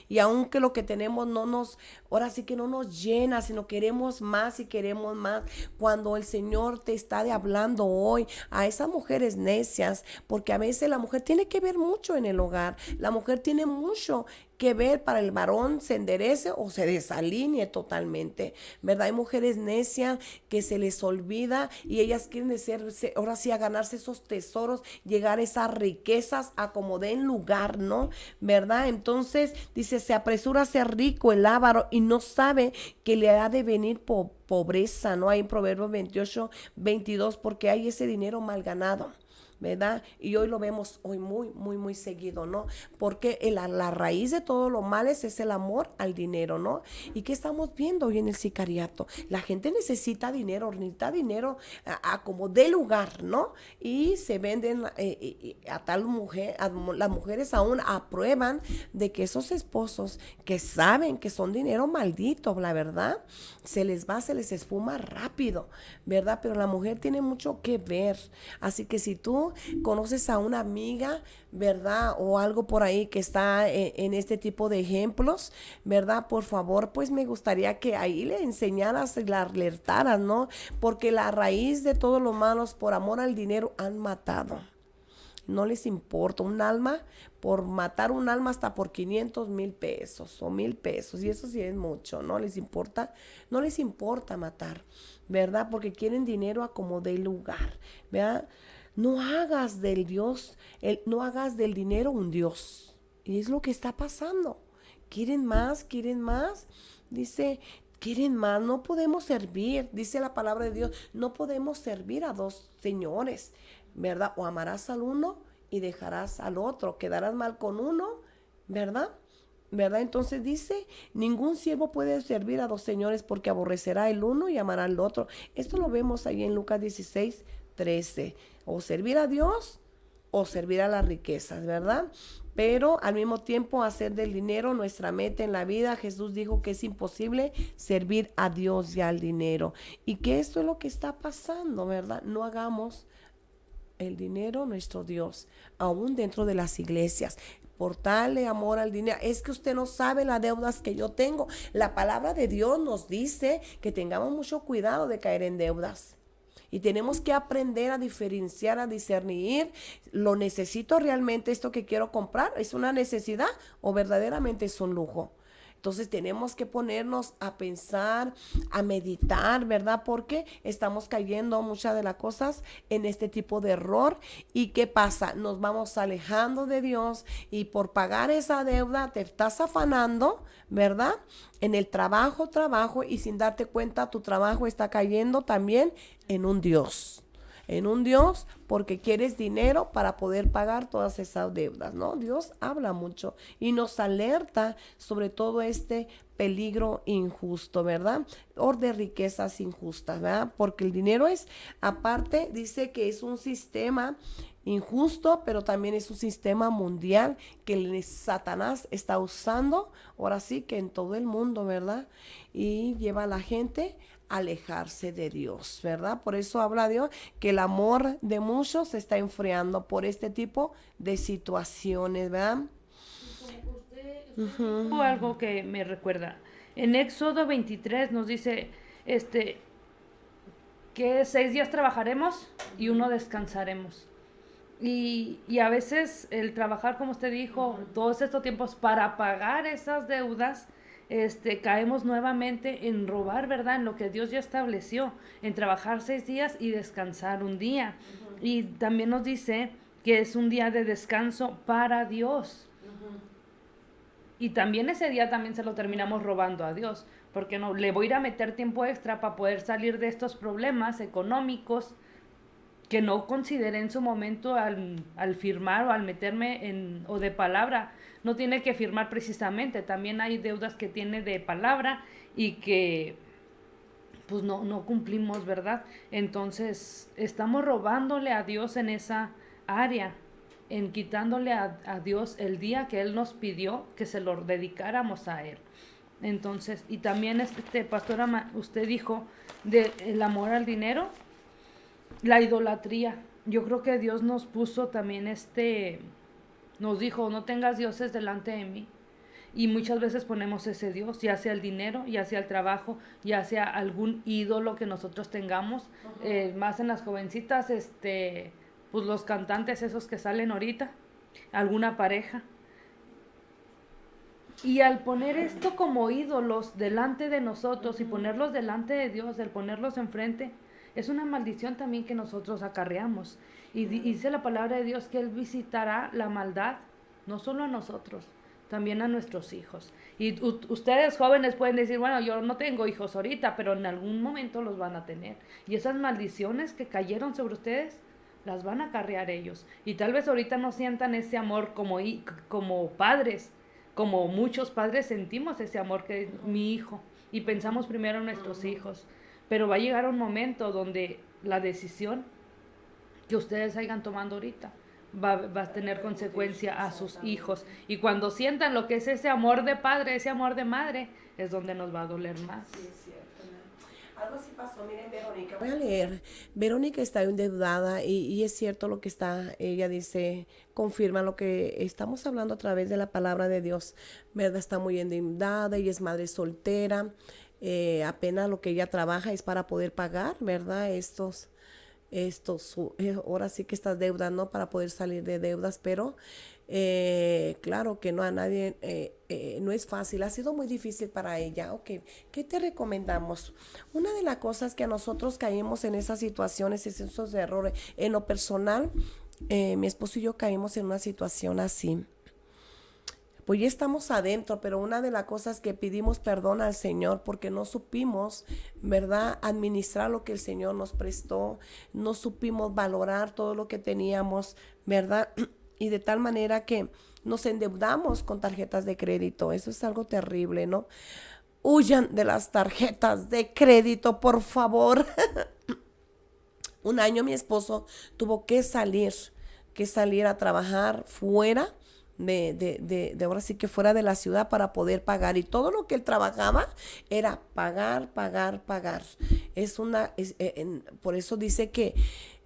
y aunque lo que tenemos ahora sí que no nos llena, sino queremos más y queremos más, cuando el Señor te está hablando hoy a esas mujeres necias, porque a veces la mujer tiene que ver mucho en el hogar, la mujer tiene mucho que ver para el varón se enderece o se desalinee totalmente, ¿verdad? Hay mujeres necias que se les olvida y ellas quieren ahora sí a ganarse esos tesoros, llegar a esas riquezas a como den lugar, ¿no? ¿Verdad? Entonces dice, se apresura a ser rico el avaro y no sabe que le ha de venir pobreza, ¿no? Hay en Proverbios 28:22, porque hay ese dinero mal ganado, ¿verdad? Y hoy lo vemos hoy muy, muy, muy seguido, ¿no? Porque la raíz de todos los males es el amor al dinero, ¿no? ¿Y qué estamos viendo hoy en el sicariato? La gente necesita dinero a como de lugar, ¿no? Y se venden a tal mujer, las mujeres aún aprueban de que esos esposos que saben que son dinero maldito, la verdad, se les esfuma rápido, ¿verdad? Pero la mujer tiene mucho que ver, así que si tú conoces a una amiga, ¿verdad? O algo por ahí que está en este tipo de ejemplos, ¿verdad? Por favor, pues me gustaría que ahí le enseñaras y la alertaras, ¿no? Porque la raíz de todos los malos por amor al dinero han matado. No les importa un alma, por matar un alma hasta por 500,000 pesos o 1,000 pesos, y eso sí es mucho, no les importa matar, ¿verdad? Porque quieren dinero a como dé lugar, ¿verdad? No hagas del no hagas del dinero un Dios, y es lo que está pasando. Quieren más, dice, quieren más, no podemos servir, dice la palabra de Dios, no podemos servir a dos señores, ¿verdad? O amarás al uno y dejarás al otro, quedarás mal con uno, ¿verdad? Entonces dice, ningún siervo puede servir a dos señores porque aborrecerá el uno y amará al otro. Esto lo vemos ahí en Lucas 16:13. O servir a Dios o servir a las riquezas, ¿verdad? Pero al mismo tiempo hacer del dinero nuestra meta en la vida. Jesús dijo que es imposible servir a Dios y al dinero. Y que esto es lo que está pasando, ¿verdad? No hagamos el dinero nuestro Dios, aún dentro de las iglesias. Por darle amor al dinero. Es que usted no sabe las deudas que yo tengo. La palabra de Dios nos dice que tengamos mucho cuidado de caer en deudas. Y tenemos que aprender a diferenciar, a discernir. ¿Lo necesito realmente esto que quiero comprar? ¿Es una necesidad o verdaderamente es un lujo? Entonces tenemos que ponernos a pensar, a meditar, ¿verdad? Porque estamos cayendo muchas de las cosas en este tipo de error. ¿Y qué pasa? Nos vamos alejando de Dios y por pagar esa deuda te estás afanando, ¿verdad? En el trabajo y sin darte cuenta tu trabajo está cayendo también en un Dios. En un Dios porque quieres dinero para poder pagar todas esas deudas, ¿no? Dios habla mucho y nos alerta sobre todo este peligro injusto, ¿verdad? O de riquezas injustas, ¿verdad? Porque el dinero es, aparte, dice que es un sistema injusto, pero también es un sistema mundial que Satanás está usando, ahora sí que en todo el mundo, ¿verdad? Y lleva a la gente alejarse de Dios, ¿verdad? Por eso habla Dios que el amor de muchos se está enfriando por este tipo de situaciones, ¿verdad? Usted dijo algo que me recuerda. En Éxodo 23 nos dice que 6 días trabajaremos y 1 descansaremos. Y a veces el trabajar, como usted dijo, todos estos tiempos para pagar esas deudas, caemos nuevamente en robar, ¿verdad? En lo que Dios ya estableció, en trabajar 6 días y descansar un día. Y también nos dice que es un día de descanso para Dios. Y también ese día también se lo terminamos robando a Dios, porque no, le voy a ir a meter tiempo extra para poder salir de estos problemas económicos que no consideré en su momento al firmar o al meterme o de palabra. No tiene que firmar precisamente, también hay deudas que tiene de palabra y que pues no cumplimos, ¿verdad? Entonces estamos robándole a Dios en esa área, en quitándole a Dios el día que Él nos pidió que se lo dedicáramos a Él. Entonces, y también pastora, usted dijo del amor al dinero, la idolatría. Yo creo que Dios nos puso también nos dijo, no tengas dioses delante de mí. Y muchas veces ponemos ese Dios, ya sea el dinero, ya sea el trabajo, ya sea algún ídolo que nosotros tengamos. Más en las jovencitas, pues los cantantes esos que salen ahorita, alguna pareja. Y al poner esto como ídolos delante de nosotros y ponerlos delante de Dios, el ponerlos enfrente, es una maldición también que nosotros acarreamos. Y dice la palabra de Dios que Él visitará la maldad, no solo a nosotros, también a nuestros hijos. Y ustedes jóvenes pueden decir, bueno, yo no tengo hijos ahorita, pero en algún momento los van a tener. Y esas maldiciones que cayeron sobre ustedes, las van a acarrear ellos. Y tal vez ahorita no sientan ese amor como padres, como muchos padres sentimos ese amor que es mi hijo. Y pensamos primero en nuestros hijos. Pero va a llegar un momento donde la decisión que ustedes hayan tomado ahorita va a tener consecuencia a sus hijos. Y cuando sientan lo que es ese amor de padre, ese amor de madre, es donde nos va a doler más. Sí, es cierto, ¿no? algo así pasó, miren, Verónica. Voy a leer. Verónica está endeudada y es cierto lo que está, ella dice, confirma lo que estamos hablando a través de la palabra de Dios, ¿verdad? Está muy endeudada, ella es madre soltera, apenas lo que ella trabaja es para poder pagar, ¿verdad? Ahora sí que estas deudas, ¿no? Para poder salir de deudas, pero claro que no a nadie, no es fácil, ha sido muy difícil para ella. Ok, ¿qué te recomendamos? Una de las cosas que a nosotros caímos en esas situaciones es esos errores. En lo personal, mi esposo y yo caímos en una situación así. Pues ya estamos adentro, pero una de las cosas que pedimos perdón al Señor porque no supimos, ¿verdad?, administrar lo que el Señor nos prestó, no supimos valorar todo lo que teníamos, ¿verdad? Y de tal manera que nos endeudamos con tarjetas de crédito. Eso es algo terrible, ¿no? Huyan de las tarjetas de crédito, por favor. Un año mi esposo tuvo que salir a trabajar fuera de ahora sí que fuera de la ciudad para poder pagar, y todo lo que él trabajaba era pagar. Por eso dice que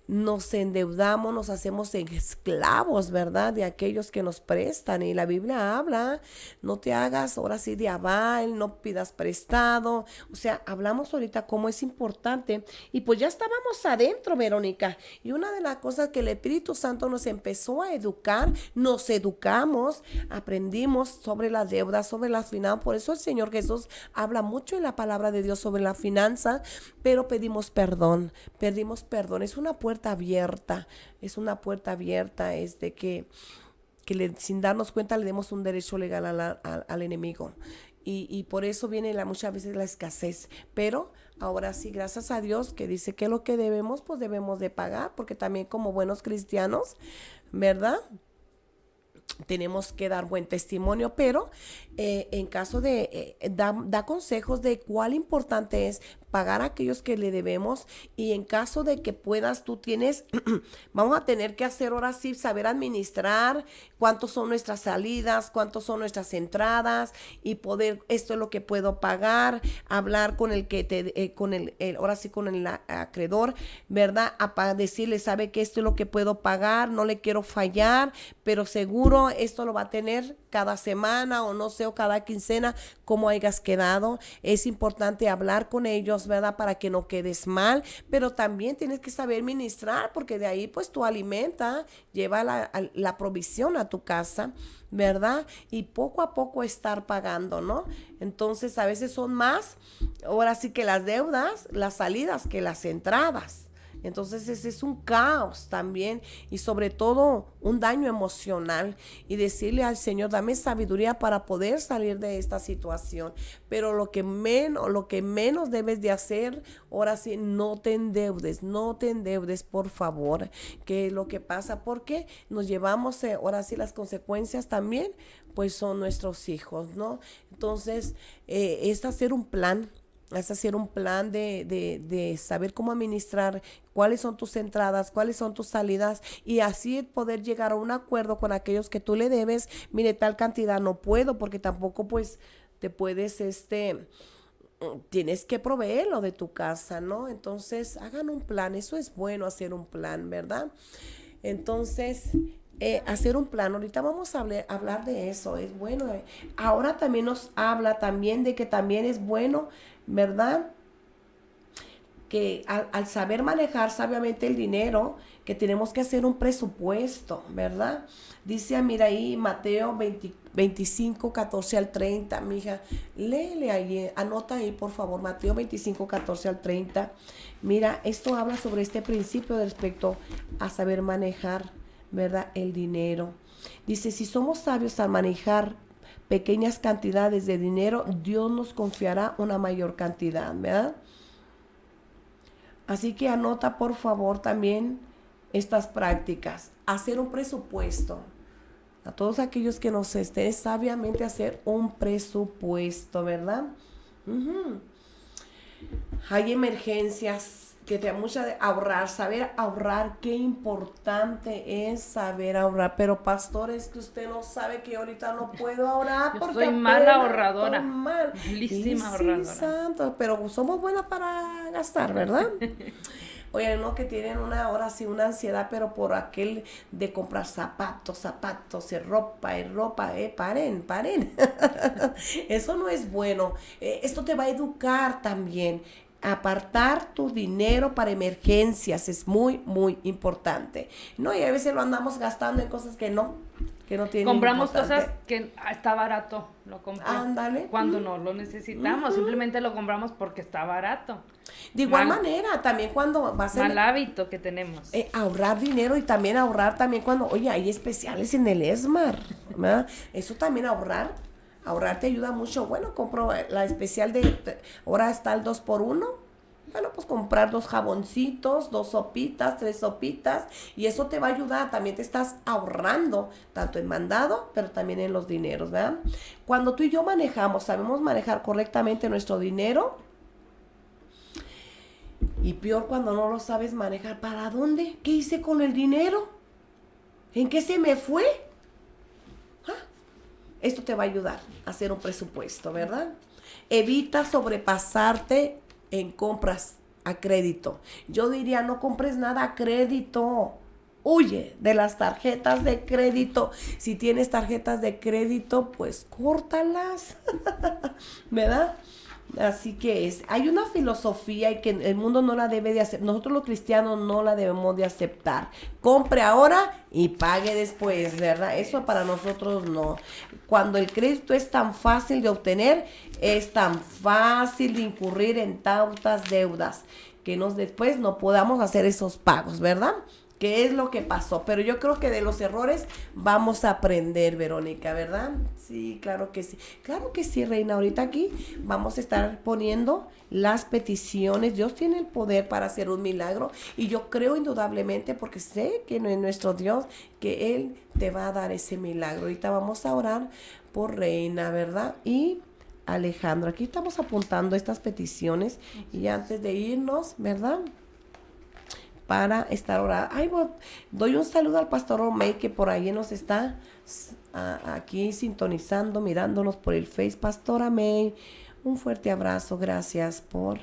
nos endeudamos, nos hacemos esclavos, ¿verdad? De aquellos que nos prestan. Y la Biblia habla, no te hagas ahora sí de aval, no pidas prestado. O sea, hablamos ahorita cómo es importante. Y pues ya estábamos adentro, Verónica. Y una de las cosas que el Espíritu Santo nos empezó a educar, nos educamos, aprendimos sobre las deudas, sobre las finanzas. Por eso el Señor Jesús habla mucho en la palabra de Dios sobre la finanza, pero pedimos perdón. Es una puerta abierta, es de que sin darnos cuenta le demos un derecho legal al enemigo, y por eso viene muchas veces la escasez. Pero ahora sí, gracias a Dios que dice que lo que debemos, pues debemos de pagar, porque también como buenos cristianos, ¿verdad?, tenemos que dar buen testimonio. Pero en caso de da consejos de cuál importante es pagar a aquellos que le debemos, y en caso de que puedas, tú tienes, vamos a tener que hacer ahora sí, saber administrar cuántos son nuestras salidas, cuántos son nuestras entradas, y poder, esto es lo que puedo pagar, hablar con el que ahora sí con el acreedor, ¿verdad? Para decirle, sabe que esto es lo que puedo pagar, no le quiero fallar, pero seguro esto lo va a tener cada semana, o no sé, o cada quincena, como hayas quedado. Es importante hablar con ellos, ¿verdad?, para que no quedes mal, pero también tienes que saber ministrar, porque de ahí pues tú alimenta, lleva la provisión a tu casa, ¿verdad? Y poco a poco estar pagando, ¿no? Entonces a veces son más, ahora sí que las deudas, las salidas que las entradas. Entonces ese es un caos también, y sobre todo un daño emocional, y decirle al Señor, dame sabiduría para poder salir de esta situación. Pero lo que menos debes de hacer, ahora sí, no te endeudes, por favor, que es lo que pasa, porque nos llevamos, ahora sí, las consecuencias también, pues son nuestros hijos, ¿no? Entonces, es hacer un plan. Es hacer un plan de saber cómo administrar, cuáles son tus entradas, cuáles son tus salidas, y así poder llegar a un acuerdo con aquellos que tú le debes. Mire, tal cantidad no puedo, porque tampoco pues te puedes, tienes que proveerlo de tu casa, ¿no? Entonces hagan un plan, eso es bueno, hacer un plan, ¿verdad? Entonces, hacer un plan, ahorita vamos a hablar de eso, es bueno. Ahora también nos habla también de que también es bueno, ¿verdad?, que al saber manejar sabiamente el dinero, que tenemos que hacer un presupuesto, ¿verdad? Dice, mira ahí, Mateo 25, 14 al 30, mija, léele ahí, anota ahí, por favor, Mateo 25, 14 al 30. Mira, esto habla sobre este principio respecto a saber manejar, ¿verdad?, el dinero. Dice, si somos sabios al manejar pequeñas cantidades de dinero, Dios nos confiará una mayor cantidad, ¿verdad? Así que anota, por favor, también estas prácticas. Hacer un presupuesto. A todos aquellos que nos estén, sabiamente hacer un presupuesto, ¿verdad? Hay emergencias, que te da mucha de ahorrar, saber ahorrar, qué importante es saber ahorrar. Pero pastor, es que usted no sabe que ahorita no puedo ahorrar Yo porque soy mala apenas ahorradora, estoy mal. malísima Sí, ahorradora. santo, pero somos buenas para gastar, ¿verdad? Oye, no, que tienen ahora sí una ansiedad, pero por aquel de comprar zapatos, ropa, paren. Eso no es bueno. Esto te va a educar también. Apartar tu dinero para emergencias es muy, muy importante. No, y a veces lo andamos gastando en cosas que no tienen Compramos importante. cosas que está barato, lo compré. Ándale. Cuando no lo necesitamos, simplemente lo compramos porque está barato. De igual Mal- manera, también cuando vas Mal hábito que tenemos. ahorrar dinero y también ahorrar también cuando, oye, hay especiales en el Esmar, ¿verdad? Eso también ahorrar te ayuda mucho. Bueno, compro la especial ahora está el 2x1. Bueno, pues comprar 2 jaboncitos, 2 sopitas, 3 sopitas, y eso te va a ayudar. También te estás ahorrando, tanto en mandado, pero también en los dineros, ¿verdad? Cuando tú y yo sabemos manejar correctamente nuestro dinero, y peor cuando no lo sabes manejar. ¿Para dónde? ¿Qué hice con el dinero? ¿En qué se me fue? Esto te va a ayudar a hacer un presupuesto, ¿verdad? Evita sobrepasarte en compras a crédito. Yo diría, no compres nada a crédito. Huye de las tarjetas de crédito. Si tienes tarjetas de crédito, pues córtalas. ¿Verdad? Así que hay una filosofía y que el mundo no la debe de aceptar. Nosotros los cristianos no la debemos de aceptar. Compre ahora y pague después, ¿verdad? Eso para nosotros no. Cuando el crédito es tan fácil de obtener, es tan fácil de incurrir en tantas deudas que después no podamos hacer esos pagos, ¿verdad? ¿Qué es lo que pasó? Pero yo creo que de los errores vamos a aprender, Verónica, ¿verdad? Sí, claro que sí. Claro que sí, Reina. Ahorita aquí vamos a estar poniendo las peticiones. Dios tiene el poder para hacer un milagro. Y yo creo indudablemente, porque sé que no es nuestro Dios, que Él te va a dar ese milagro. Ahorita vamos a orar por Reina, ¿verdad? Y Alejandro, aquí estamos apuntando estas peticiones. Y antes de irnos, ¿verdad?, para estar orando. Ay, doy un saludo al pastor Omey, que por ahí nos está aquí sintonizando, mirándonos por el Face. Pastora May, un fuerte abrazo, gracias por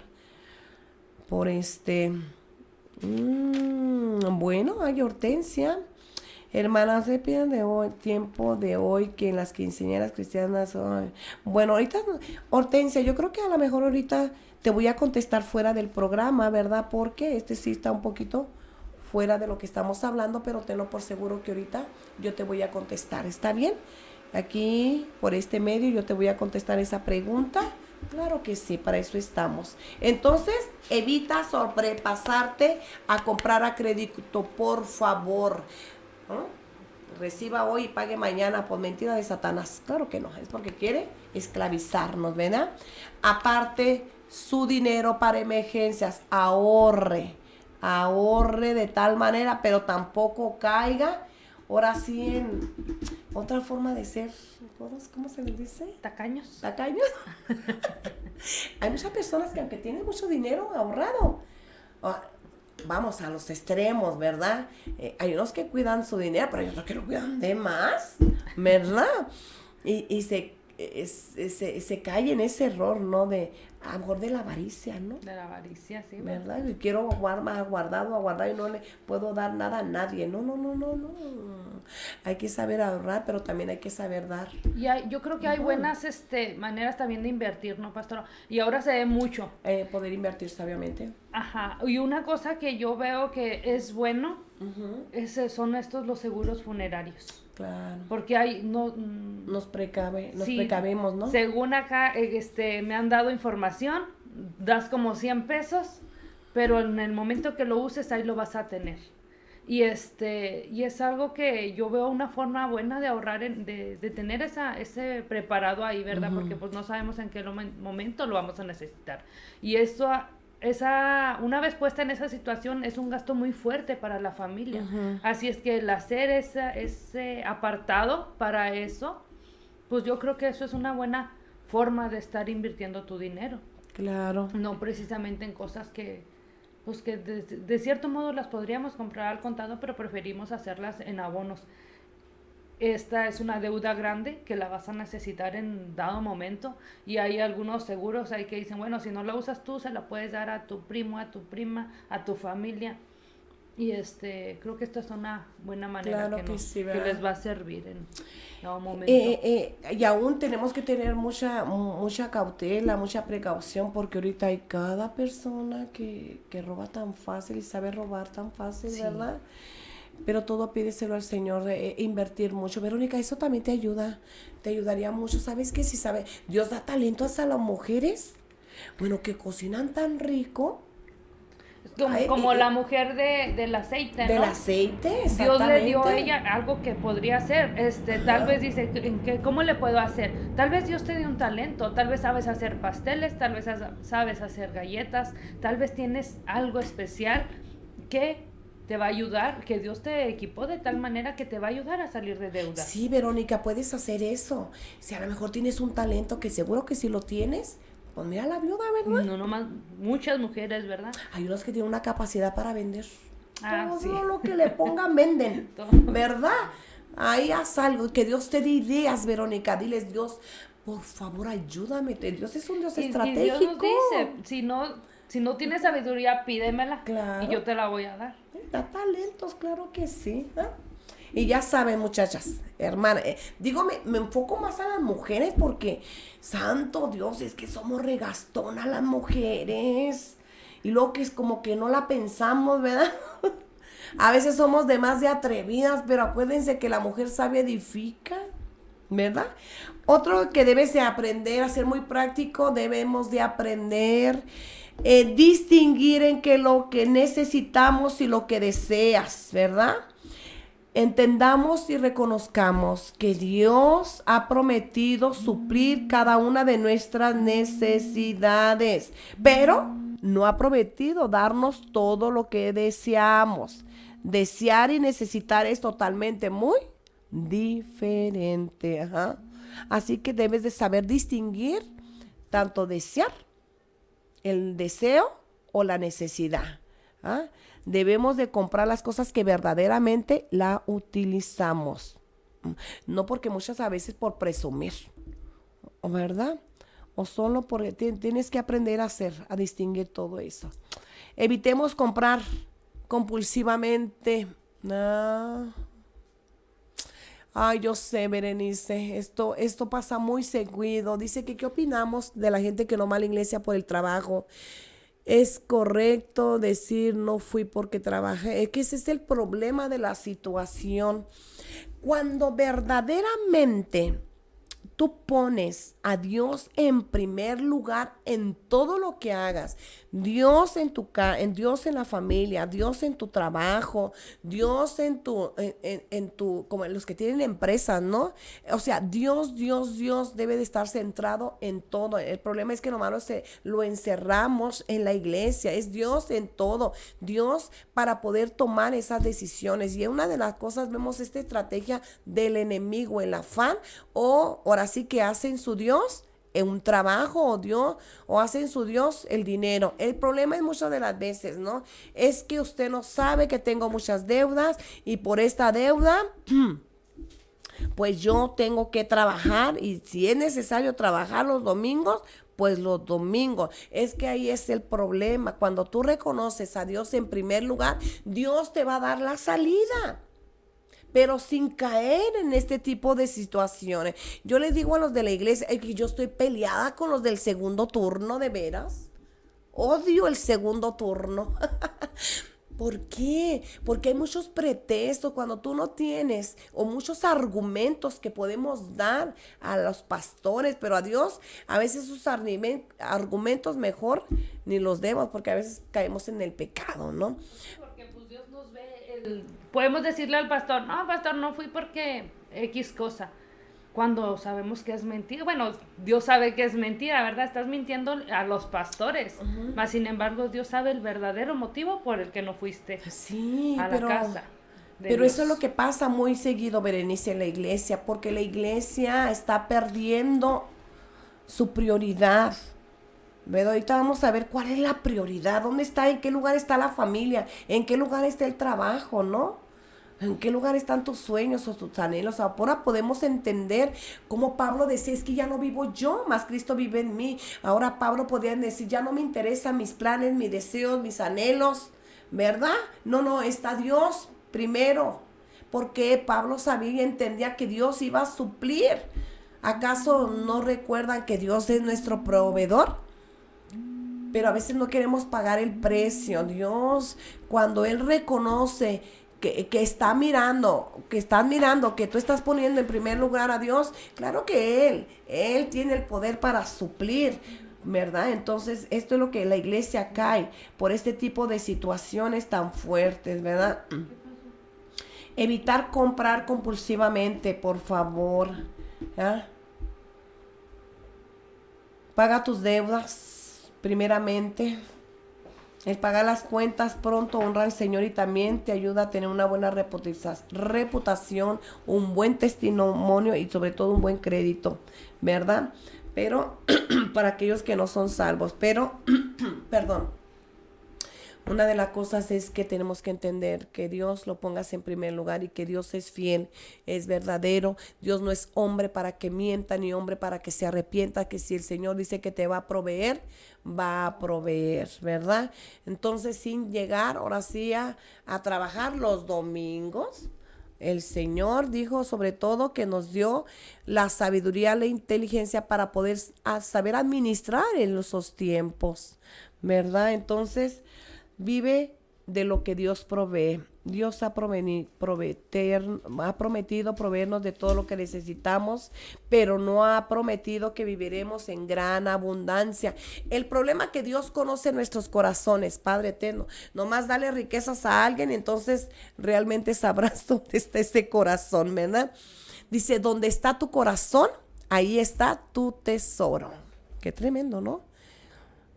bueno, hay Hortensia. Hermanas, se piden tiempo de hoy que en las quinceañeras cristianas. Bueno, ahorita, Hortensia, yo creo que a lo mejor ahorita te voy a contestar fuera del programa, ¿verdad? Porque sí está un poquito fuera de lo que estamos hablando, pero tenlo por seguro que ahorita yo te voy a contestar. ¿Está bien? Aquí, por este medio, yo te voy a contestar esa pregunta. Claro que sí, para eso estamos. Entonces, evita sobrepasarte a comprar a crédito, por favor. ¿No? Reciba hoy y pague mañana, por mentira de Satanás. Claro que no, es porque quiere esclavizarnos, ¿verdad? Aparte su dinero para emergencias, ahorre de tal manera, pero tampoco caiga, ahora sí, en otra forma de ser, ¿cómo se les dice? ¿Tacaños? Hay muchas personas que aunque tienen mucho dinero ahorrado, vamos a los extremos, ¿verdad? Hay unos que cuidan su dinero, pero hay otros que lo cuidan de más, ¿verdad? Y se cae en ese error, ¿no? A lo mejor de la avaricia, ¿no? De la avaricia, sí. ¿Verdad? Y quiero guardar y no le puedo dar nada a nadie. No. Hay que saber ahorrar, pero también hay que saber dar. Y yo creo que hay buenas maneras también de invertir, ¿no, pastora? Y ahora se ve mucho. Poder invertir sabiamente. Ajá. Y una cosa que yo veo que es bueno, son los seguros funerarios. Claro. Porque nos precavemos, ¿no? Según acá, me han dado información, das como 100 pesos, pero en el momento que lo uses, ahí lo vas a tener. Y es algo que yo veo una forma buena de ahorrar, de tener ese preparado ahí, ¿verdad? Porque pues no sabemos en qué momento lo vamos a necesitar. Y eso, una vez puesta en esa situación, es un gasto muy fuerte para la familia. Así es que el hacer ese apartado para eso, pues yo creo que eso es una buena forma de estar invirtiendo tu dinero. Claro. No precisamente en cosas que pues que de cierto modo las podríamos comprar al contado, pero preferimos hacerlas en abonos. Esta es una deuda grande que la vas a necesitar en dado momento, y hay algunos seguros ahí que dicen, bueno, si no la usas tú, se la puedes dar a tu primo, a tu prima, a tu familia. Y creo que esta es una buena manera Claro que sí, que ¿verdad? les va a servir en dado momento. Y aún tenemos que tener mucha cautela, mucha precaución, porque ahorita hay cada persona que roba tan fácil y sabe robar tan fácil, Sí. ¿verdad? Pero todo pídeselo al Señor, invertir mucho. Verónica, eso también te ayuda, te ayudaría mucho. ¿Sabes qué? Si sabe, Dios da talento hasta a las mujeres, bueno, que cocinan tan rico. Ay, Como la mujer del aceite, del ¿no? aceite, Dios le dio a exactamente. ella algo que podría hacer. Tal vez dice, ¿cómo le puedo hacer? Tal vez Dios te dio un talento, tal vez sabes hacer pasteles, tal vez sabes hacer galletas, tal vez tienes algo especial que te va a ayudar, que Dios te equipó de tal manera que te va a ayudar a salir de deudas. Sí, Verónica, puedes hacer eso. Si a lo mejor tienes un talento, que seguro que si lo tienes, pues mira la viuda, ¿verdad? No nomás, muchas mujeres, ¿verdad? Hay unos que tienen una capacidad para vender. Ah, sí. Todo lo que le pongan venden, Todo. ¿verdad? Ahí haz algo, que Dios te dé ideas, Verónica. Diles, Dios, por favor, ayúdame. Dios es un Dios Y estratégico. Dios nos dice, si no tienes sabiduría, pídemela, Claro. y yo te la voy a dar. Da talentos, claro que sí. ¿Ah? Y ya saben, muchachas, hermana, me enfoco más a las mujeres porque, santo Dios, es que somos regastonas las mujeres. Y luego que es como que no la pensamos, ¿verdad? A veces somos de más de atrevidas, pero acuérdense que la mujer sabia edifica, ¿verdad? Otro que debes de aprender a ser muy práctico, debemos de aprender distinguir en que lo que necesitamos y lo que deseas, ¿verdad? Entendamos y reconozcamos que Dios ha prometido suplir cada una de nuestras necesidades, pero no ha prometido darnos todo lo que deseamos. Desear y necesitar es totalmente muy diferente. Ajá. Así que debes de saber distinguir tanto desear, el deseo o la necesidad. ¿Ah? Debemos de comprar las cosas que verdaderamente la utilizamos. No porque muchas a veces por presumir, ¿verdad? O solo porque tienes que aprender a distinguir todo eso. Evitemos comprar compulsivamente. Ay, yo sé, Berenice, esto pasa muy seguido. Dice que, ¿qué opinamos de la gente que no va a la iglesia por el trabajo? Es correcto decir no fui porque trabajé. Es que ese es el problema de la situación. Cuando verdaderamente tú pones a Dios en primer lugar en todo lo que hagas, Dios en Dios en la familia, Dios en tu trabajo, Dios en tu, como los que tienen empresas, ¿no? O sea, Dios debe de estar centrado en todo. El problema es que nomás lo encerramos en la iglesia. Es Dios en todo, Dios para poder tomar esas decisiones. Y una de las cosas, vemos esta estrategia del enemigo, el afán, o ahora sí que hacen su Dios en un trabajo, o hacen su Dios el dinero. El problema es muchas de las veces, ¿no? Es que usted no sabe que tengo muchas deudas y por esta deuda pues yo tengo que trabajar, y si es necesario trabajar los domingos, pues los domingos. Es que ahí es el problema. Cuando tú reconoces a Dios en primer lugar, Dios te va a dar la salida, pero sin caer en este tipo de situaciones. Yo les digo a los de la iglesia que yo estoy peleada con los del segundo turno, de veras. Odio el segundo turno. ¿Por qué? Porque hay muchos pretextos cuando tú no tienes, o muchos argumentos que podemos dar a los pastores, pero a Dios a veces sus argumentos mejor ni los demos, porque a veces caemos en el pecado, ¿no? Porque pues Dios nos ve, podemos decirle al pastor, no, pastor, no fui porque X cosa, cuando sabemos que es mentira. Bueno, Dios sabe que es mentira, ¿verdad? Estás mintiendo a los pastores. Mas, sin embargo, Dios sabe el verdadero motivo por el que no fuiste Sí, a la casa de pero Dios. eso es lo que pasa muy seguido, Berenice, en la iglesia, porque la iglesia está perdiendo su prioridad. ¿verdad? Ahorita vamos a ver cuál es la prioridad, dónde está, en qué lugar está la familia, en qué lugar está el trabajo, ¿no? ¿En qué lugar están tus sueños o tus anhelos? Ahora podemos entender cómo Pablo decía, es que ya no vivo yo, más Cristo vive en mí. Ahora Pablo podía decir, ya no me interesan mis planes, mis deseos, mis anhelos, ¿verdad? No, está Dios primero. Porque Pablo sabía y entendía que Dios iba a suplir. ¿Acaso no recuerdan que Dios es nuestro proveedor? Pero a veces no queremos pagar el precio. Dios, cuando Él reconoce que está mirando, que tú estás poniendo en primer lugar a Dios, claro que Él tiene el poder para suplir, ¿verdad? Entonces, esto es lo que la iglesia cae por este tipo de situaciones tan fuertes, ¿verdad? Evitar comprar compulsivamente, por favor. ¿Ya? Paga tus deudas, primeramente. El pagar las cuentas pronto honra al Señor y también te ayuda a tener una buena reputación, un buen testimonio y sobre todo un buen crédito, ¿verdad? Pero para aquellos que no son salvos, perdón. Una de las cosas es que tenemos que entender que Dios lo pongas en primer lugar y que Dios es fiel, es verdadero. Dios no es hombre para que mienta ni hombre para que se arrepienta, que si el Señor dice que te va a proveer, ¿verdad? Entonces, sin llegar ahora sí a trabajar los domingos, el Señor dijo sobre todo que nos dio la sabiduría, la inteligencia para poder saber administrar en esos tiempos, ¿verdad? Entonces, vive de lo que Dios provee. Dios ha prometido proveernos de todo lo que necesitamos, pero no ha prometido que viviremos en gran abundancia. El problema es que Dios conoce nuestros corazones, Padre eterno. Nomás dale riquezas a alguien, entonces realmente sabrás dónde está ese corazón, ¿verdad? Dice, donde está tu corazón, ahí está tu tesoro. Qué tremendo, ¿no?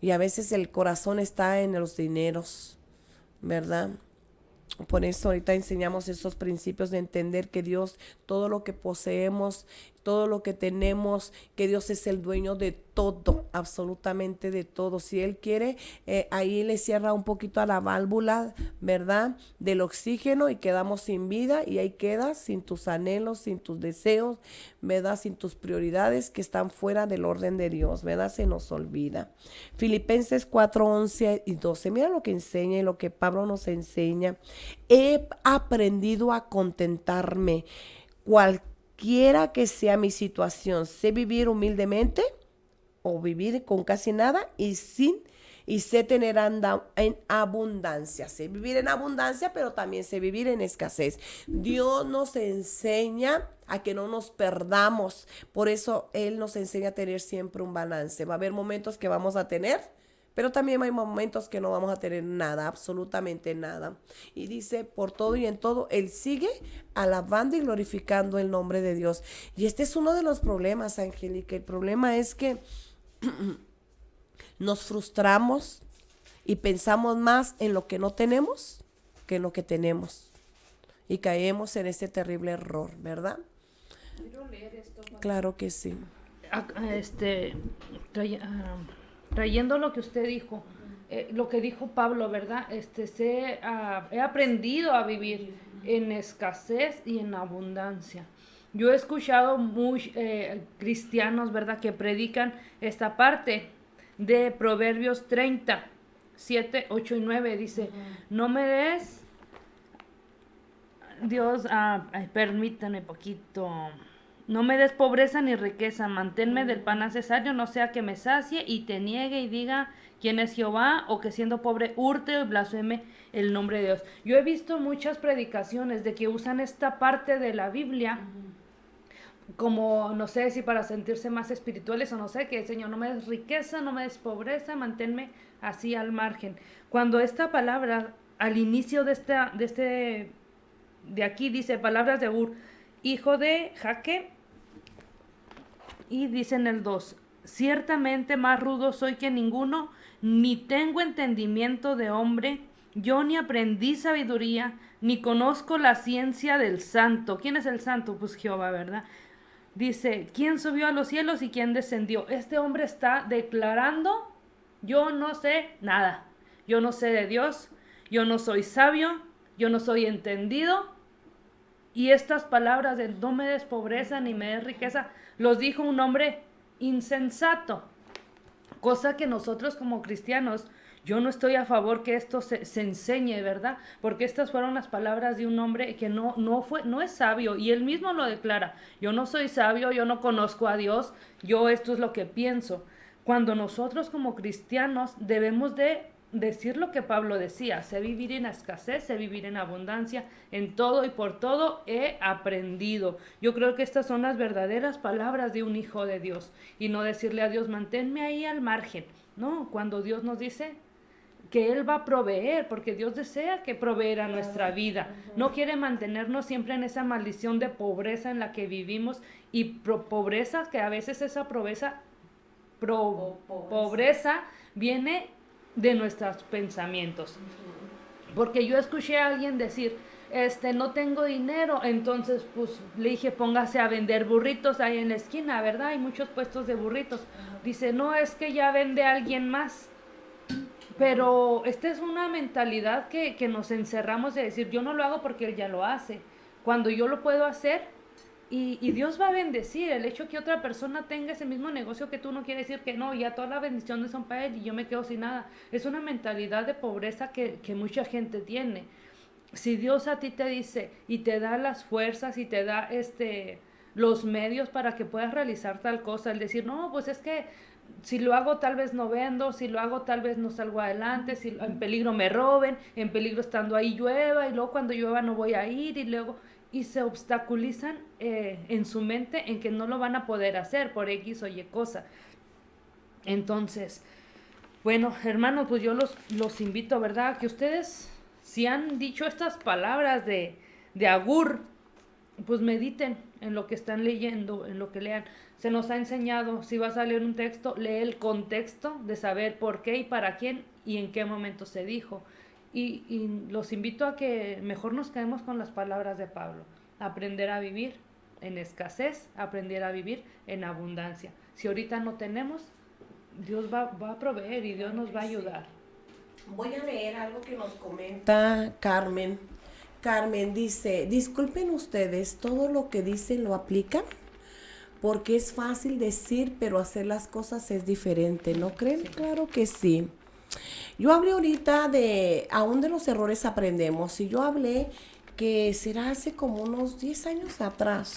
Y a veces el corazón está en los dineros, ¿verdad? Por eso ahorita enseñamos esos principios de entender que Dios, todo lo que poseemos, todo lo que tenemos, que Dios es el dueño de todo, absolutamente de todo. Si Él quiere, ahí le cierra un poquito a la válvula, ¿verdad? Del oxígeno y quedamos sin vida y ahí quedas sin tus anhelos, sin tus deseos, ¿verdad? Sin tus prioridades que están fuera del orden de Dios, ¿verdad? Se nos olvida. Filipenses 4, 11 y 12. Mira lo que enseña y lo que Pablo nos enseña. He aprendido a contentarme cualquiera que sea mi situación. Sé vivir humildemente o vivir con casi nada y sé tener en abundancia. Sé vivir en abundancia, pero también sé vivir en escasez. Dios nos enseña a que no nos perdamos. Por eso Él nos enseña a tener siempre un balance. Va a haber momentos que vamos a tener, pero también hay momentos que no vamos a tener nada, absolutamente nada. Y dice, por todo y en todo, Él sigue alabando y glorificando el nombre de Dios. Y este es uno de los problemas, Angélica. El problema es que nos frustramos y pensamos más en lo que no tenemos que en lo que tenemos. Y caemos en este terrible error, ¿verdad? Quiero leer esto. Claro que sí. Trayendo lo que usted dijo, lo que dijo Pablo, ¿verdad? He aprendido a vivir en escasez y en abundancia. Yo he escuchado muchos cristianos, ¿verdad?, que predican esta parte de Proverbios 30, 7, 8 y 9. Dice, no me des, Dios, permítame poquito. No me des pobreza ni riqueza, manténme del pan necesario, no sea que me sacie y te niegue y diga quién es Jehová, o que siendo pobre hurte o blasfeme el nombre de Dios. Yo he visto muchas predicaciones de que usan esta parte de la Biblia como, no sé si para sentirse más espirituales o no sé, que Señor, no me des riqueza, no me des pobreza, manténme así al margen. Cuando esta palabra, al inicio de aquí dice, palabras de Ur, hijo de Jaque, y dice en el 2, ciertamente más rudo soy que ninguno, ni tengo entendimiento de hombre, yo ni aprendí sabiduría, ni conozco la ciencia del santo. ¿Quién es el santo? Pues Jehová, ¿verdad? Dice, ¿quién subió a los cielos y quién descendió? Este hombre está declarando yo no sé nada, yo no sé de Dios, yo no soy sabio, yo no soy entendido. Y estas palabras de no me des pobreza ni me des riqueza, los dijo un hombre insensato. Cosa que nosotros como cristianos, yo no estoy a favor que esto se enseñe, ¿verdad? Porque estas fueron las palabras de un hombre que no es sabio, y él mismo lo declara. Yo no soy sabio, yo no conozco a Dios, yo esto es lo que pienso. Cuando nosotros como cristianos debemos de decir lo que Pablo decía: sé vivir en escasez, sé vivir en abundancia, en todo y por todo he aprendido. Yo creo que estas son las verdaderas palabras de un hijo de Dios, y no decirle a Dios, manténme ahí al margen. No, cuando Dios nos dice que Él va a proveer, porque Dios desea que proveera nuestra vida. No quiere mantenernos siempre en esa maldición de pobreza en la que vivimos, y pobreza, que a veces esa pobreza viene de nuestros pensamientos. Porque yo escuché a alguien decir, no tengo dinero, entonces pues le dije, póngase a vender burritos ahí en la esquina, ¿verdad? Hay muchos puestos de burritos. Dice, no, es que ya vende alguien más. Pero esta es una mentalidad que nos encerramos de decir, yo no lo hago porque él ya lo hace, cuando yo lo puedo hacer. Y Dios va a bendecir. El hecho que otra persona tenga ese mismo negocio que tú no quiere decir que no, ya todas las bendiciones son para él y yo me quedo sin nada. Es una mentalidad de pobreza que mucha gente tiene. Si Dios a ti te dice y te da las fuerzas y te da los medios para que puedas realizar tal cosa, el decir, no, pues es que si lo hago tal vez no vendo, si lo hago tal vez no salgo adelante, si en peligro me roben, en peligro estando ahí llueva, y luego cuando llueva no voy a ir, y luego... Y se obstaculizan en su mente en que no lo van a poder hacer por X o Y cosa. Entonces, bueno, hermanos, pues yo los invito, ¿verdad? Que ustedes, si han dicho estas palabras de Agur, pues mediten en lo que están leyendo, en lo que lean. Se nos ha enseñado, si vas a leer un texto, lee el contexto de saber por qué y para quién y en qué momento se dijo. Y los invito a que mejor nos quedemos con las palabras de Pablo. Aprender a vivir en escasez, aprender a vivir en abundancia. Si ahorita no tenemos, Dios va a proveer y Dios nos va a ayudar. Voy a leer algo que nos comenta Carmen. Carmen dice, disculpen ustedes, ¿todo lo que dicen lo aplican? Porque es fácil decir, pero hacer las cosas es diferente, ¿no creen? Sí. Claro que sí. Yo hablé ahorita aún de los errores aprendemos, y yo hablé que será hace como unos 10 años atrás,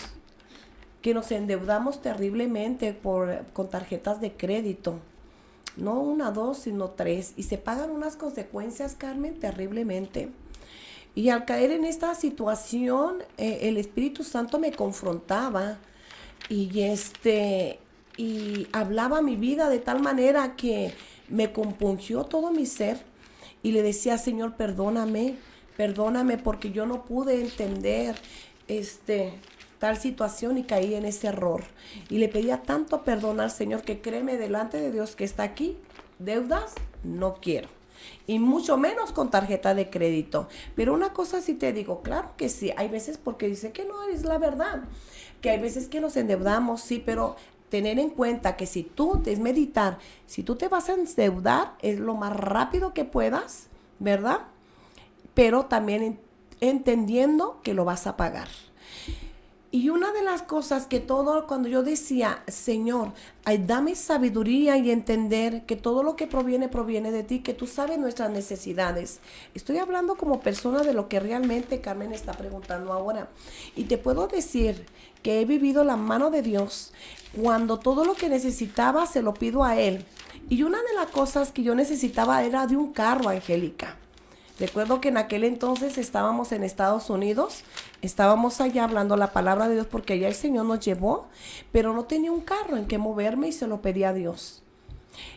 que nos endeudamos terriblemente con tarjetas de crédito, no 1, 2, sino 3, y se pagan unas consecuencias, Carmen, terriblemente. Y al caer en esta situación, el Espíritu Santo me confrontaba y hablaba mi vida de tal manera que me compungió todo mi ser, y le decía, Señor, perdóname porque yo no pude entender tal situación y caí en ese error. Y le pedía tanto perdón al Señor que créeme delante de Dios que está aquí, deudas no quiero. Y mucho menos con tarjeta de crédito. Pero una cosa sí te digo, claro que sí, hay veces, porque dice que no es la verdad, que hay veces que nos endeudamos, sí, pero tener en cuenta que si tú te vas a endeudar, es lo más rápido que puedas, ¿verdad? Pero también entendiendo que lo vas a pagar. Y una de las cosas que cuando yo decía, Señor, dame sabiduría y entender que todo lo que proviene de ti, que tú sabes nuestras necesidades. Estoy hablando como persona de lo que realmente Carmen está preguntando ahora. Y te puedo decir que he vivido la mano de Dios cuando todo lo que necesitaba se lo pido a Él. Y una de las cosas que yo necesitaba era de un carro, Angélica. Recuerdo que en aquel entonces estábamos en Estados Unidos, estábamos allá hablando la palabra de Dios porque allá el Señor nos llevó, pero no tenía un carro en que moverme y se lo pedí a Dios.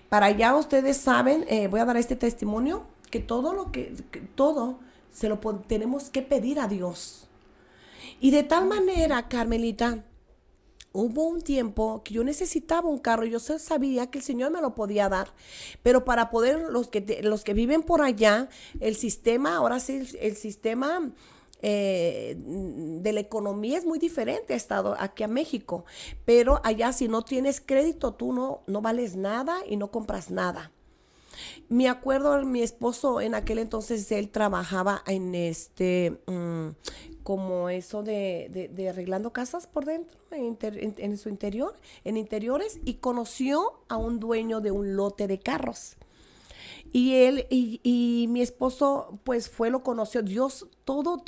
Para allá ustedes saben, voy a dar este testimonio, que todo tenemos que pedir a Dios. Y de tal manera, Carmelita, hubo un tiempo que yo necesitaba un carro, yo sabía que el Señor me lo podía dar, pero para poder, los que viven por allá, el sistema, ahora sí, el sistema de la economía es muy diferente aquí a México, pero allá si no tienes crédito, tú no vales nada y no compras nada. Me acuerdo, mi esposo en aquel entonces, él trabajaba en como eso de arreglando casas por dentro, en su interior, en interiores, y conoció a un dueño de un lote de carros. Y él y mi esposo, pues lo conoció. Dios, todo.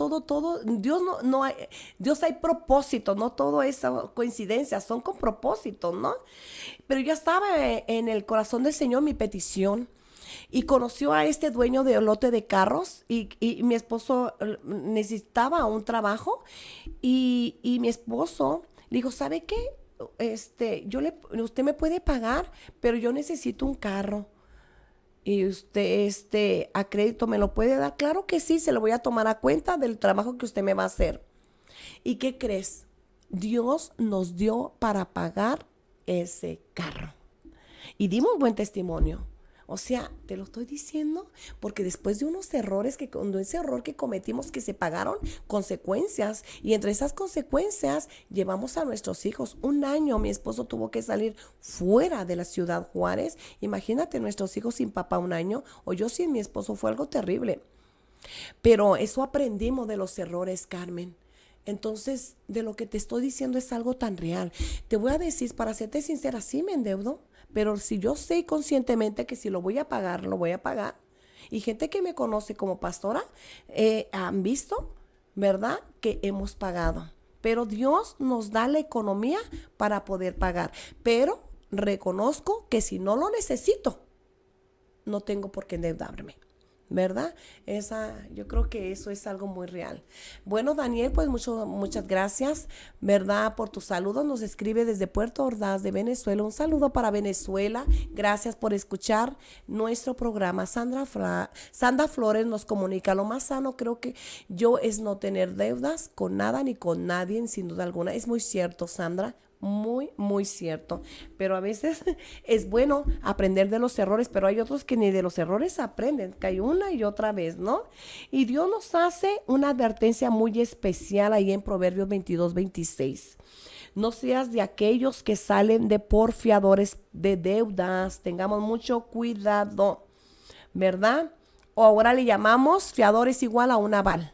Dios no hay, Dios hay propósito, no todo es coincidencia, son con propósito, ¿no? Pero yo estaba en el corazón del Señor, mi petición. Y conoció a este dueño de lote de carros y mi esposo necesitaba un trabajo y mi esposo le dijo, ¿sabe qué? Usted me puede pagar, pero yo necesito un carro. Y usted, a crédito me lo puede dar. Claro que sí, se lo voy a tomar a cuenta del trabajo que usted me va a hacer. ¿Y qué crees? Dios nos dio para pagar ese carro. Y dimos buen testimonio. O sea, te lo estoy diciendo porque después de unos errores, cuando ese error que cometimos, que se pagaron consecuencias, y entre esas consecuencias llevamos a nuestros hijos. Un año mi esposo tuvo que salir fuera de la ciudad Juárez. Imagínate nuestros hijos sin papá un año, o yo sin mi esposo, fue algo terrible. Pero eso aprendimos de los errores, Carmen. Entonces, de lo que te estoy diciendo es algo tan real. Te voy a decir, para serte sincera, sí me endeudo, pero si yo sé conscientemente que si lo voy a pagar, lo voy a pagar. Y gente que me conoce como pastora, han visto, ¿verdad?, que hemos pagado. Pero Dios nos da la economía para poder pagar. Pero reconozco que si no lo necesito, no tengo por qué endeudarme, ¿verdad? Yo creo que eso es algo muy real. Bueno, Daniel, pues muchas gracias, ¿verdad?, por tus saludos. Nos escribe desde Puerto Ordaz de Venezuela. Un saludo para Venezuela. Gracias por escuchar nuestro programa. Sandra Flores nos comunica, lo más sano creo que yo es no tener deudas con nada ni con nadie, sin duda alguna. Es muy cierto, Sandra. Muy, muy cierto. Pero a veces es bueno aprender de los errores, pero hay otros que ni de los errores aprenden, cae una y otra vez, ¿no? Y Dios nos hace una advertencia muy especial ahí en Proverbios 22-26. No seas de aquellos que salen de porfiadores de deudas. Tengamos mucho cuidado, ¿verdad? O ahora le llamamos fiadores igual a un aval.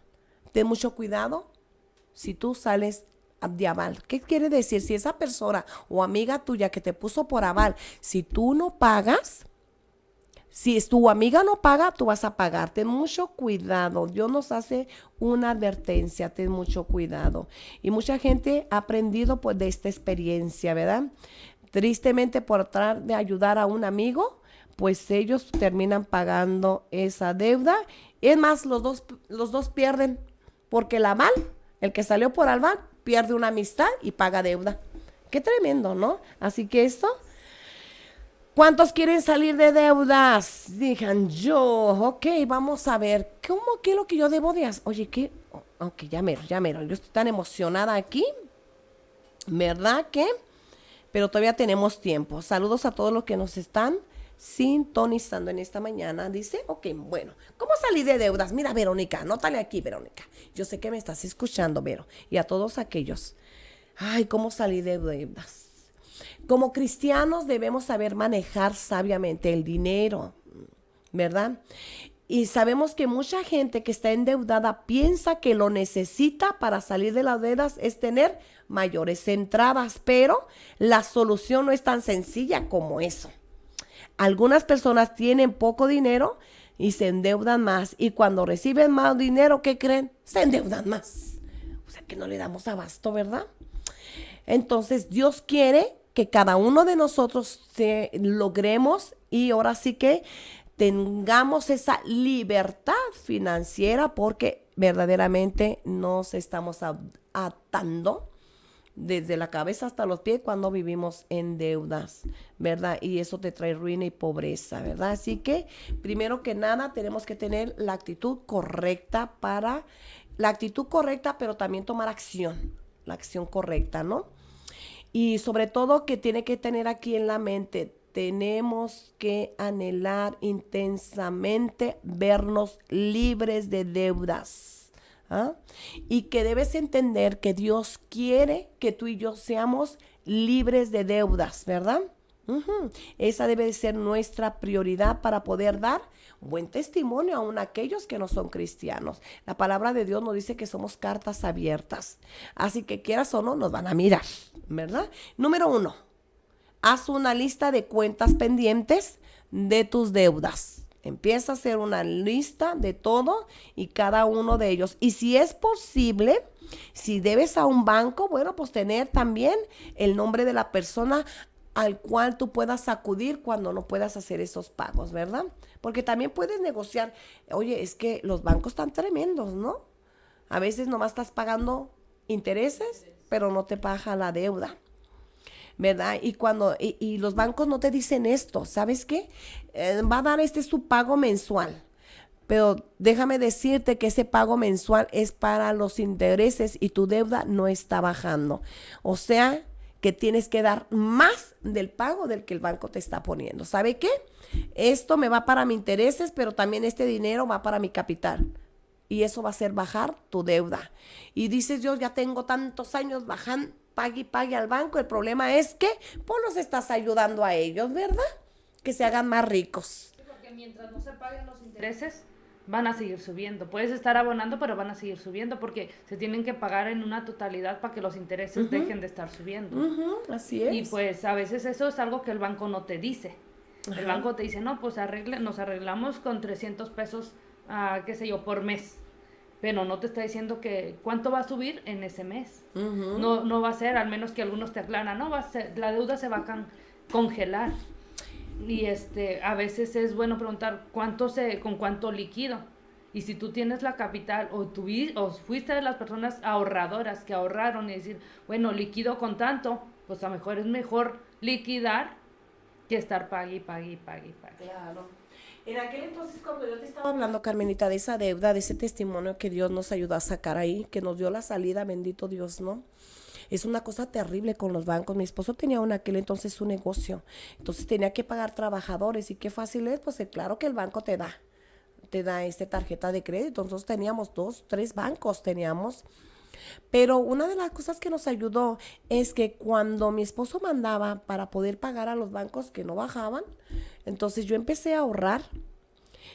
Ten mucho cuidado si tú sales de aval. ¿Qué quiere decir? Si esa persona o amiga tuya que te puso por aval, si tú no pagas, si tu amiga no paga, tú vas a pagar. Ten mucho cuidado. Dios nos hace una advertencia. Ten mucho cuidado. Y mucha gente ha aprendido pues de esta experiencia, ¿verdad? Tristemente, por tratar de ayudar a un amigo, pues ellos terminan pagando esa deuda. Es más, los dos pierden, porque el aval, el que salió por aval, pierde una amistad y paga deuda. Qué tremendo, ¿no? Así que esto, ¿cuántos quieren salir de deudas? Digan yo, ok, vamos a ver, ¿qué es lo que yo debo de hacer? Oye, ¿qué? Ok, ya mero, yo estoy tan emocionada aquí, ¿verdad que? Pero todavía tenemos tiempo. Saludos a todos los que nos están sintonizando en esta mañana. Dice, ok, bueno, ¿cómo salí de deudas? Mira, Verónica, anótale aquí, Verónica. Yo sé que me estás escuchando, Vero. Y a todos aquellos. Ay, ¿cómo salí de deudas? Como cristianos debemos saber manejar sabiamente el dinero, ¿verdad? Y sabemos que mucha gente que está endeudada piensa que lo necesita para salir de las deudas es tener mayores entradas, pero la solución no es tan sencilla como eso. Algunas personas tienen poco dinero y se endeudan más. Y cuando reciben más dinero, ¿qué creen? Se endeudan más. O sea que no le damos abasto, ¿verdad? Entonces Dios quiere que cada uno de nosotros logremos y ahora sí que tengamos esa libertad financiera, porque verdaderamente nos estamos atando desde la cabeza hasta los pies cuando vivimos en deudas, ¿verdad? Y eso te trae ruina y pobreza, ¿verdad? Así que, primero que nada, tenemos que tener la actitud correcta pero también tomar acción, la acción correcta, ¿no? Y sobre todo que tiene que tener aquí en la mente, tenemos que anhelar intensamente vernos libres de deudas. ¿Ah? Y que debes entender que Dios quiere que tú y yo seamos libres de deudas, ¿verdad? Ujú. Esa debe de ser nuestra prioridad para poder dar buen testimonio aún a aquellos que no son cristianos. La palabra de Dios nos dice que somos cartas abiertas. Así que quieras o no, nos van a mirar, ¿verdad? Número 1, haz una lista de cuentas pendientes de tus deudas. Empieza a hacer una lista de todo y cada uno de ellos. Y si es posible, si debes a un banco, bueno, pues tener también el nombre de la persona al cual tú puedas acudir cuando no puedas hacer esos pagos, ¿verdad? Porque también puedes negociar. Oye, es que los bancos están tremendos, ¿no? A veces nomás estás pagando intereses, pero no te paga la deuda, ¿verdad? Y los bancos no te dicen esto, ¿sabes qué? Va a dar su pago mensual, pero déjame decirte que ese pago mensual es para los intereses y tu deuda no está bajando. O sea, que tienes que dar más del pago del que el banco te está poniendo. ¿Sabe qué? Esto me va para mis intereses, pero también este dinero va para mi capital. Y eso va a hacer bajar tu deuda. Y dices, yo ya tengo tantos años bajando, pague y pague al banco. El problema es que pues los estás ayudando a ellos, ¿verdad? Que se hagan más ricos. Sí, porque mientras no se paguen los intereses, van a seguir subiendo. Puedes estar abonando, pero van a seguir subiendo porque se tienen que pagar en una totalidad para que los intereses dejen de estar subiendo. Así es. Y pues a veces eso es algo que el banco no te dice. Ajá. El banco te dice, no, pues nos arreglamos con 300 pesos, qué sé yo, por mes. Pero no te está diciendo que cuánto va a subir en ese mes. No va a ser, al menos que algunos te aclaran, no va a ser, la deuda se va a congelar. Y a veces es bueno preguntar con cuánto líquido. Y si tú tienes la capital o fuiste de las personas ahorradoras que ahorraron y decir, bueno, líquido con tanto, pues a lo mejor es mejor liquidar que estar pague. Claro. En aquel entonces, cuando yo te estaba hablando, Carmenita, de esa deuda, de ese testimonio que Dios nos ayudó a sacar ahí, que nos dio la salida, bendito Dios, ¿no? Es una cosa terrible con los bancos. Mi esposo tenía en aquel entonces su negocio, entonces tenía que pagar trabajadores. ¿Y qué fácil es? Pues claro que el banco te da tarjeta de crédito. Entonces teníamos 2, 3 bancos teníamos. Pero una de las cosas que nos ayudó es que cuando mi esposo mandaba para poder pagar a los bancos que no bajaban, entonces yo empecé a ahorrar.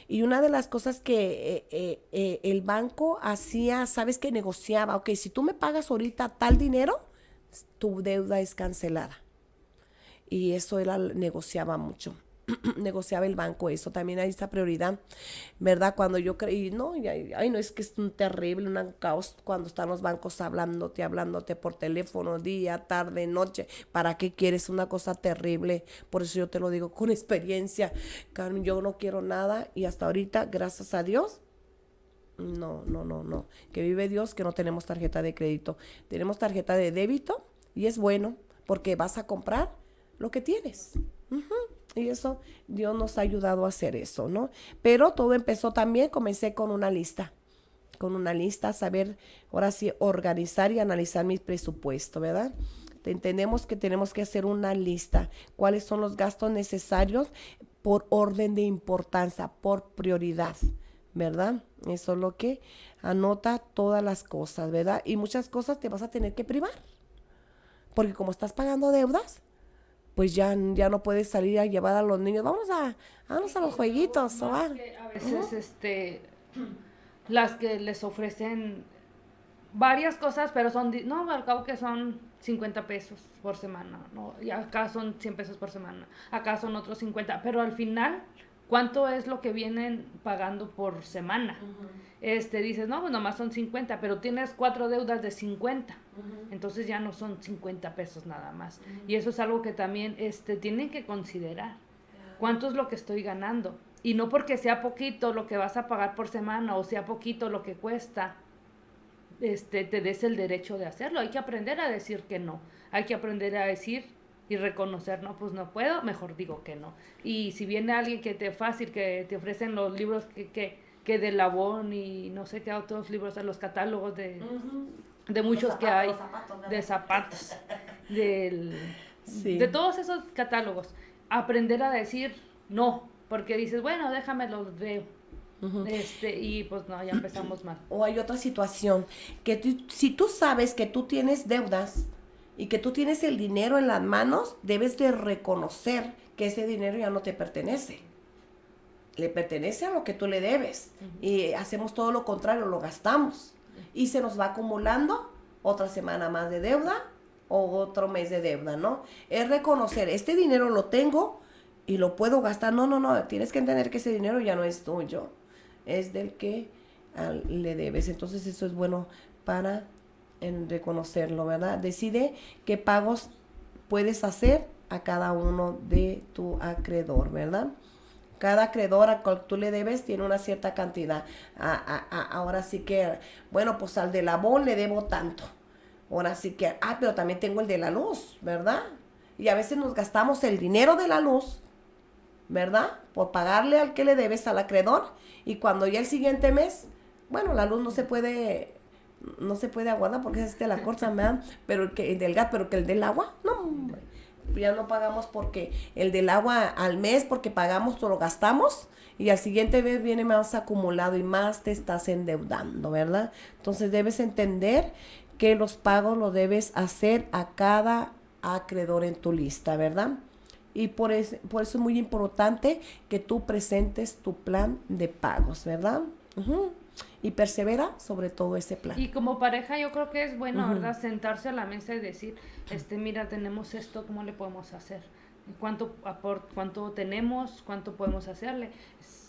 Y una de las cosas que el banco hacía, ¿sabes qué? Negociaba. Ok, si tú me pagas ahorita tal dinero, tu deuda es cancelada. Y eso él negociaba mucho. Negociaba el banco eso. También hay esta prioridad, ¿verdad? Cuando yo creí, no, ay, no, es que es un terrible, un caos cuando están los bancos hablándote por teléfono, día, tarde, noche. ¿Para qué quieres? Una cosa terrible. Por eso yo te lo digo con experiencia. Carmen, yo no quiero nada y hasta ahorita, gracias a Dios, no. Que vive Dios que no tenemos tarjeta de crédito. Tenemos tarjeta de débito y es bueno porque vas a comprar lo que tienes. Y eso, Dios nos ha ayudado a hacer eso, ¿no? Pero todo empezó también, comencé con una lista, saber, ahora sí, organizar y analizar mi presupuesto, ¿verdad? Entendemos que tenemos que hacer una lista, cuáles son los gastos necesarios por orden de importancia, por prioridad, ¿verdad? Eso es lo que anota todas las cosas, ¿verdad? Y muchas cosas te vas a tener que privar, porque como estás pagando deudas, pues ya no puedes salir a llevar a los niños. Vamos a los jueguitos. A veces las que les ofrecen varias cosas, pero no, al cabo que son 50 pesos por semana, ¿no? Y acá son 100 pesos por semana, acá son otros 50, pero al final, ¿cuánto es lo que vienen pagando por semana? Dices, no, pues nomás son 50, pero tienes 4 deudas de 50, entonces ya no son 50 pesos nada más. Y eso es algo que también tienen que considerar. ¿Cuánto es lo que estoy ganando? Y no porque sea poquito lo que vas a pagar por semana o sea poquito lo que cuesta, te des el derecho de hacerlo. Hay que aprender a decir que no. Hay que aprender a decir y reconocer, no, pues no puedo, mejor digo que no. Y si viene alguien que te ofrecen los libros que de Labón y no sé qué otros libros, los catálogos de muchos zapatos, que hay, de zapatos, de todos esos catálogos, aprender a decir no, porque dices, bueno, déjame los veo. Y pues no, ya empezamos mal. O hay otra situación, que si tú sabes que tú tienes deudas y que tú tienes el dinero en las manos, debes de reconocer que ese dinero ya no te pertenece. Le pertenece a lo que tú le debes. Y hacemos todo lo contrario, lo gastamos. Y se nos va acumulando otra semana más de deuda o otro mes de deuda, ¿no? Es reconocer, este dinero lo tengo y lo puedo gastar. No, tienes que entender que ese dinero ya no es tuyo, es del que le debes. Entonces eso es bueno para reconocerlo, ¿verdad? Decide qué pagos puedes hacer a cada uno de tu acreedor, ¿verdad? Cada acreedor al cual tú le debes tiene una cierta cantidad. Ahora sí que, bueno, pues al de la BON le debo tanto. Ahora sí que, pero también tengo el de la luz, ¿verdad? Y a veces nos gastamos el dinero de la luz, ¿verdad? Por pagarle al que le debes, al acreedor. Y cuando ya el siguiente mes, bueno, la luz no se puede aguardar porque es de la corta, ¿verdad? Pero el del gas, pero que el del agua, no, hombre. Ya no pagamos porque el del agua al mes, porque pagamos o lo gastamos, y al siguiente mes viene más acumulado y más te estás endeudando, ¿verdad? Entonces debes entender que los pagos los debes hacer a cada acreedor en tu lista, ¿verdad? Y por eso es muy importante que tú presentes tu plan de pagos, ¿verdad? Y persevera sobre todo ese plan. Y como pareja yo creo que es bueno, ¿verdad? Sentarse a la mesa y decir, mira, tenemos esto, ¿cómo le podemos hacer? ¿Cuánto tenemos? ¿Cuánto podemos hacerle?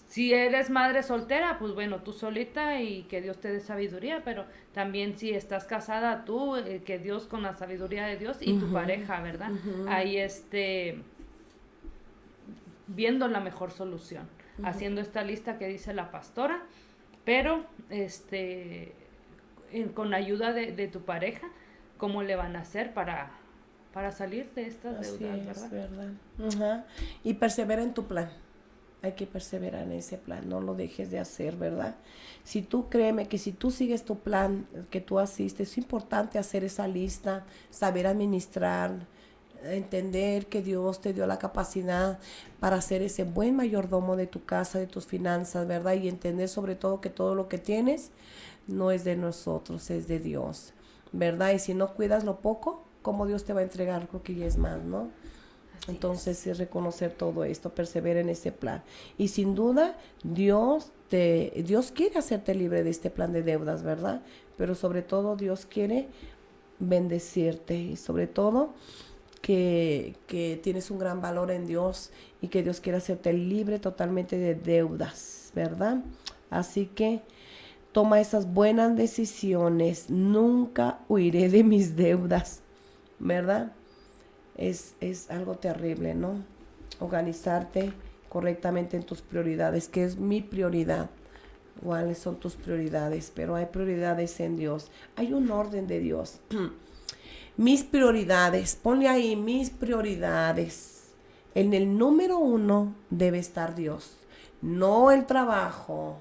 Si eres madre soltera, pues bueno, tú solita y que Dios te dé sabiduría, pero también si estás casada, tú, que Dios con la sabiduría de Dios y tu pareja, ¿verdad? Ahí viendo la mejor solución, haciendo esta lista que dice la pastora, pero con ayuda de tu pareja, ¿cómo le van a hacer para salir de estas deudas, verdad? Ajá. Y persevera en tu plan. Hay que perseverar en ese plan, no lo dejes de hacer, ¿verdad? Si tú créeme que si tú sigues tu plan que tú asistes, es importante hacer esa lista, saber administrar, entender que Dios te dio la capacidad para ser ese buen mayordomo de tu casa, de tus finanzas, ¿verdad? Y entender sobre todo que todo lo que tienes no es de nosotros, es de Dios, ¿verdad? Y si no cuidas lo poco, ¿cómo Dios te va a entregar? Creo que ya es más, ¿no? Entonces es reconocer todo esto, persevera en ese plan. Y sin duda, Dios quiere hacerte libre de este plan de deudas, ¿verdad? Pero sobre todo Dios quiere bendecirte y sobre todo que tienes un gran valor en Dios y que Dios quiere hacerte libre totalmente de deudas, ¿verdad? Así que toma esas buenas decisiones. Nunca huiré de mis deudas, ¿verdad? Es algo terrible, ¿no? Organizarte correctamente en tus prioridades. ¿Qué es mi prioridad? ¿Cuáles son tus prioridades? Pero hay prioridades en Dios. Hay un orden de Dios. Mis prioridades. Ponle ahí mis prioridades. En el número 1 debe estar Dios. No el trabajo.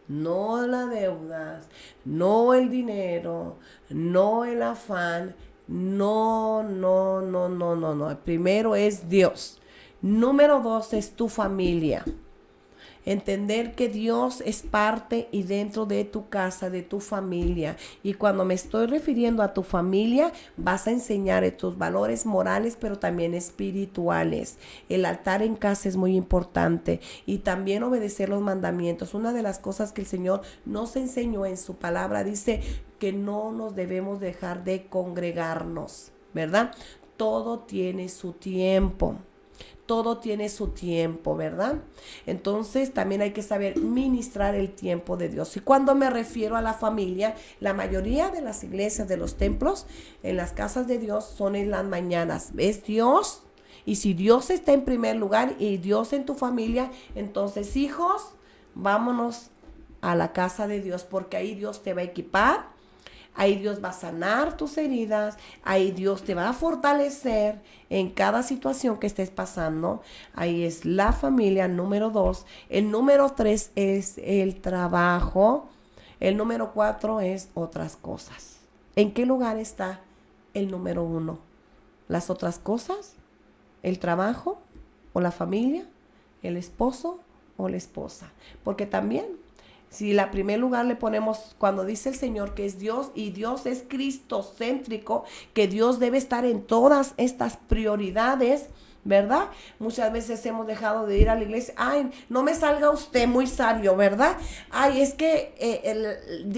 No las deudas. No el dinero. No el afán. No. El primero es Dios. Número 2 es tu familia. Entender que Dios es parte y dentro de tu casa, de tu familia. Y cuando me estoy refiriendo a tu familia, vas a enseñar tus valores morales, pero también espirituales. El altar en casa es muy importante. Y también obedecer los mandamientos. Una de las cosas que el Señor nos enseñó en su palabra, dice que no nos debemos dejar de congregarnos, ¿verdad? Todo tiene su tiempo. Todo tiene su tiempo, ¿verdad? Entonces también hay que saber ministrar el tiempo de Dios. Y cuando me refiero a la familia, la mayoría de las iglesias, de los templos, en las casas de Dios son en las mañanas. Es Dios. Y si Dios está en primer lugar y Dios en tu familia, entonces hijos, vámonos a la casa de Dios, porque ahí Dios te va a equipar. Ahí Dios va a sanar tus heridas, ahí Dios te va a fortalecer en cada situación que estés pasando. Ahí es la familia, número 2. El número 3 es el trabajo. El número 4 es otras cosas. ¿En qué lugar está el número 1? ¿Las otras cosas? ¿El trabajo? ¿O la familia? ¿El esposo o la esposa? Porque también Si la primer lugar le ponemos, cuando dice el Señor que es Dios y Dios es cristocéntrico, que Dios debe estar en todas estas prioridades, ¿verdad? Muchas veces hemos dejado de ir a la iglesia. Ay, no me salga usted muy sabio, ¿verdad? Ay, es que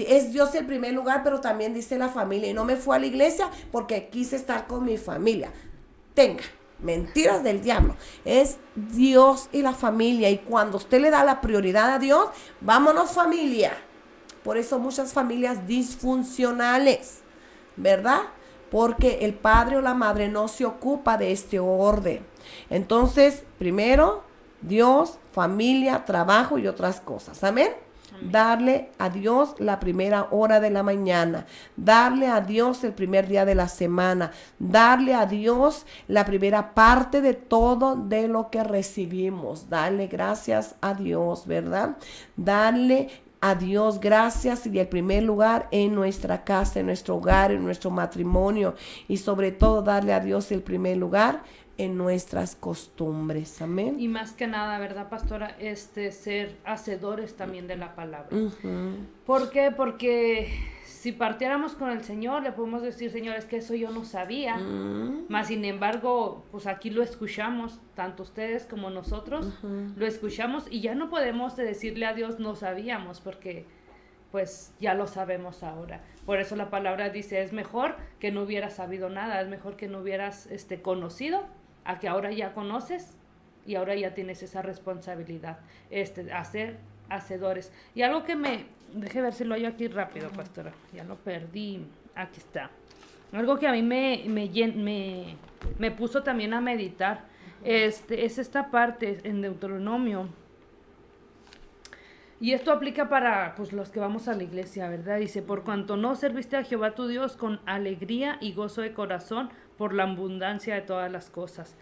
es Dios el primer lugar, pero también dice la familia. Y no me fui a la iglesia porque quise estar con mi familia. Tenga, mentiras del diablo. Es Dios y la familia. Y cuando usted le da la prioridad a Dios, vámonos familia. Por eso muchas familias disfuncionales, ¿verdad? Porque el padre o la madre no se ocupa de este orden. Entonces, primero, Dios, familia, trabajo y otras cosas. Amén. Darle a Dios la primera hora de la mañana, darle a Dios el primer día de la semana, darle a Dios la primera parte de todo de lo que recibimos, darle gracias a Dios, ¿verdad? Darle a Dios gracias y el primer lugar en nuestra casa, en nuestro hogar, en nuestro matrimonio y sobre todo darle a Dios el primer lugar en nuestras costumbres, amén. Y más que nada, ¿verdad, pastora? Ser hacedores también de la palabra. ¿Por qué? Porque si partiéramos con el Señor, le podemos decir, Señor, es que eso yo no sabía. Mas, sin embargo, pues aquí lo escuchamos, tanto ustedes como nosotros, lo escuchamos y ya no podemos decirle a Dios, no sabíamos, porque pues ya lo sabemos ahora. Por eso la palabra dice, es mejor que no hubieras sabido nada, es mejor que no hubieras conocido, a que ahora ya conoces y ahora ya tienes esa responsabilidad, hacer hacedores. Y algo que deje ver si lo hallo aquí rápido, pastora, ya lo perdí, aquí está. Algo que a mí me puso también a meditar, es esta parte en Deuteronomio. Y esto aplica para pues los que vamos a la iglesia, ¿verdad? Dice, por cuanto no serviste a Jehová tu Dios con alegría y gozo de corazón por la abundancia de todas las cosas.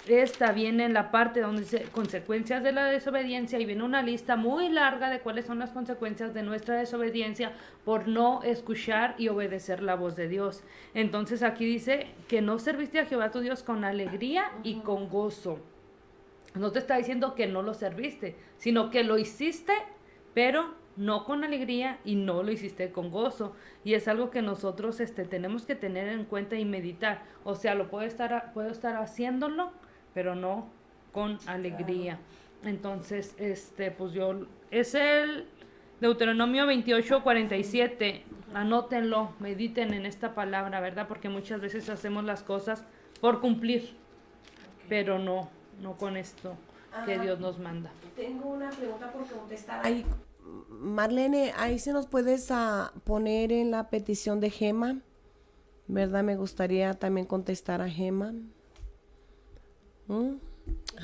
Esta viene en la parte donde dice consecuencias de la desobediencia y viene una lista muy larga de cuáles son las consecuencias de nuestra desobediencia por no escuchar y obedecer la voz de Dios. Entonces aquí dice que no serviste a Jehová tu Dios con alegría y con gozo. No te está diciendo que no lo serviste, sino que lo hiciste, pero no con alegría y no lo hiciste con gozo. Y es algo que nosotros tenemos que tener en cuenta y meditar. O sea, puedo estar haciéndolo, pero no con alegría. Entonces, pues es el Deuteronomio 28:47. Anótenlo, mediten en esta palabra, ¿verdad? Porque muchas veces hacemos las cosas por cumplir, pero no con esto que Dios nos manda. Tengo una pregunta por contestar. Ay, Marlene, ahí sí nos puedes poner en la petición de Gema, ¿verdad? Me gustaría también contestar a Gema.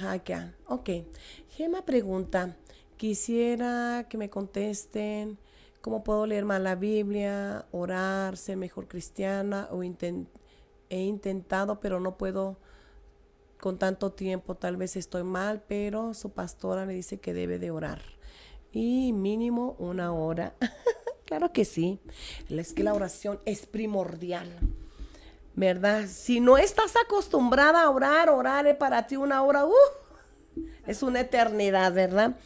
Acá, ok. Gema pregunta, quisiera que me contesten cómo puedo leer más la Biblia, orar, ser mejor cristiana, he intentado, pero no puedo con tanto tiempo, tal vez estoy mal, pero su pastora le dice que debe de orar. Y mínimo 1 hora. Claro que sí. Es que la oración es primordial, ¿verdad? Si no estás acostumbrada a orar es para ti 1 hora, es una eternidad, ¿verdad?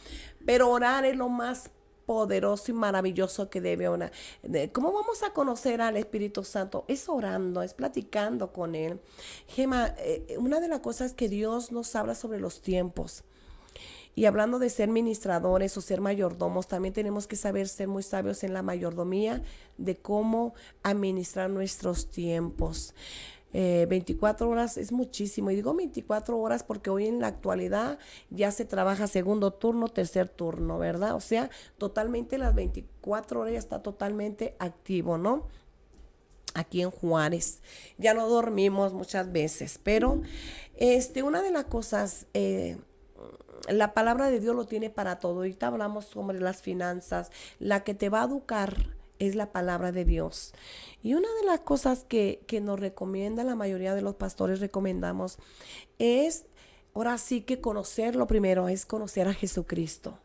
Pero orar es lo más poderoso y maravilloso que debe orar. ¿Cómo vamos a conocer al Espíritu Santo? Es orando, es platicando con Él. Gema, una de las cosas que Dios nos habla sobre los tiempos. Y hablando de ser ministradores o ser mayordomos, también tenemos que saber ser muy sabios en la mayordomía de cómo administrar nuestros tiempos. 24 horas es muchísimo, y digo 24 horas porque hoy en la actualidad ya se trabaja segundo turno, tercer turno, ¿verdad? O sea, totalmente las 24 horas ya está totalmente activo, ¿no? Aquí en Juárez, ya no dormimos muchas veces, pero una de las cosas, la palabra de Dios lo tiene para todo. Ahorita hablamos sobre las finanzas, la que te va a educar es la palabra de Dios. Y una de las cosas que nos recomienda, la mayoría de los pastores recomendamos, es, ahora sí que conocerlo primero, es conocer a Jesucristo.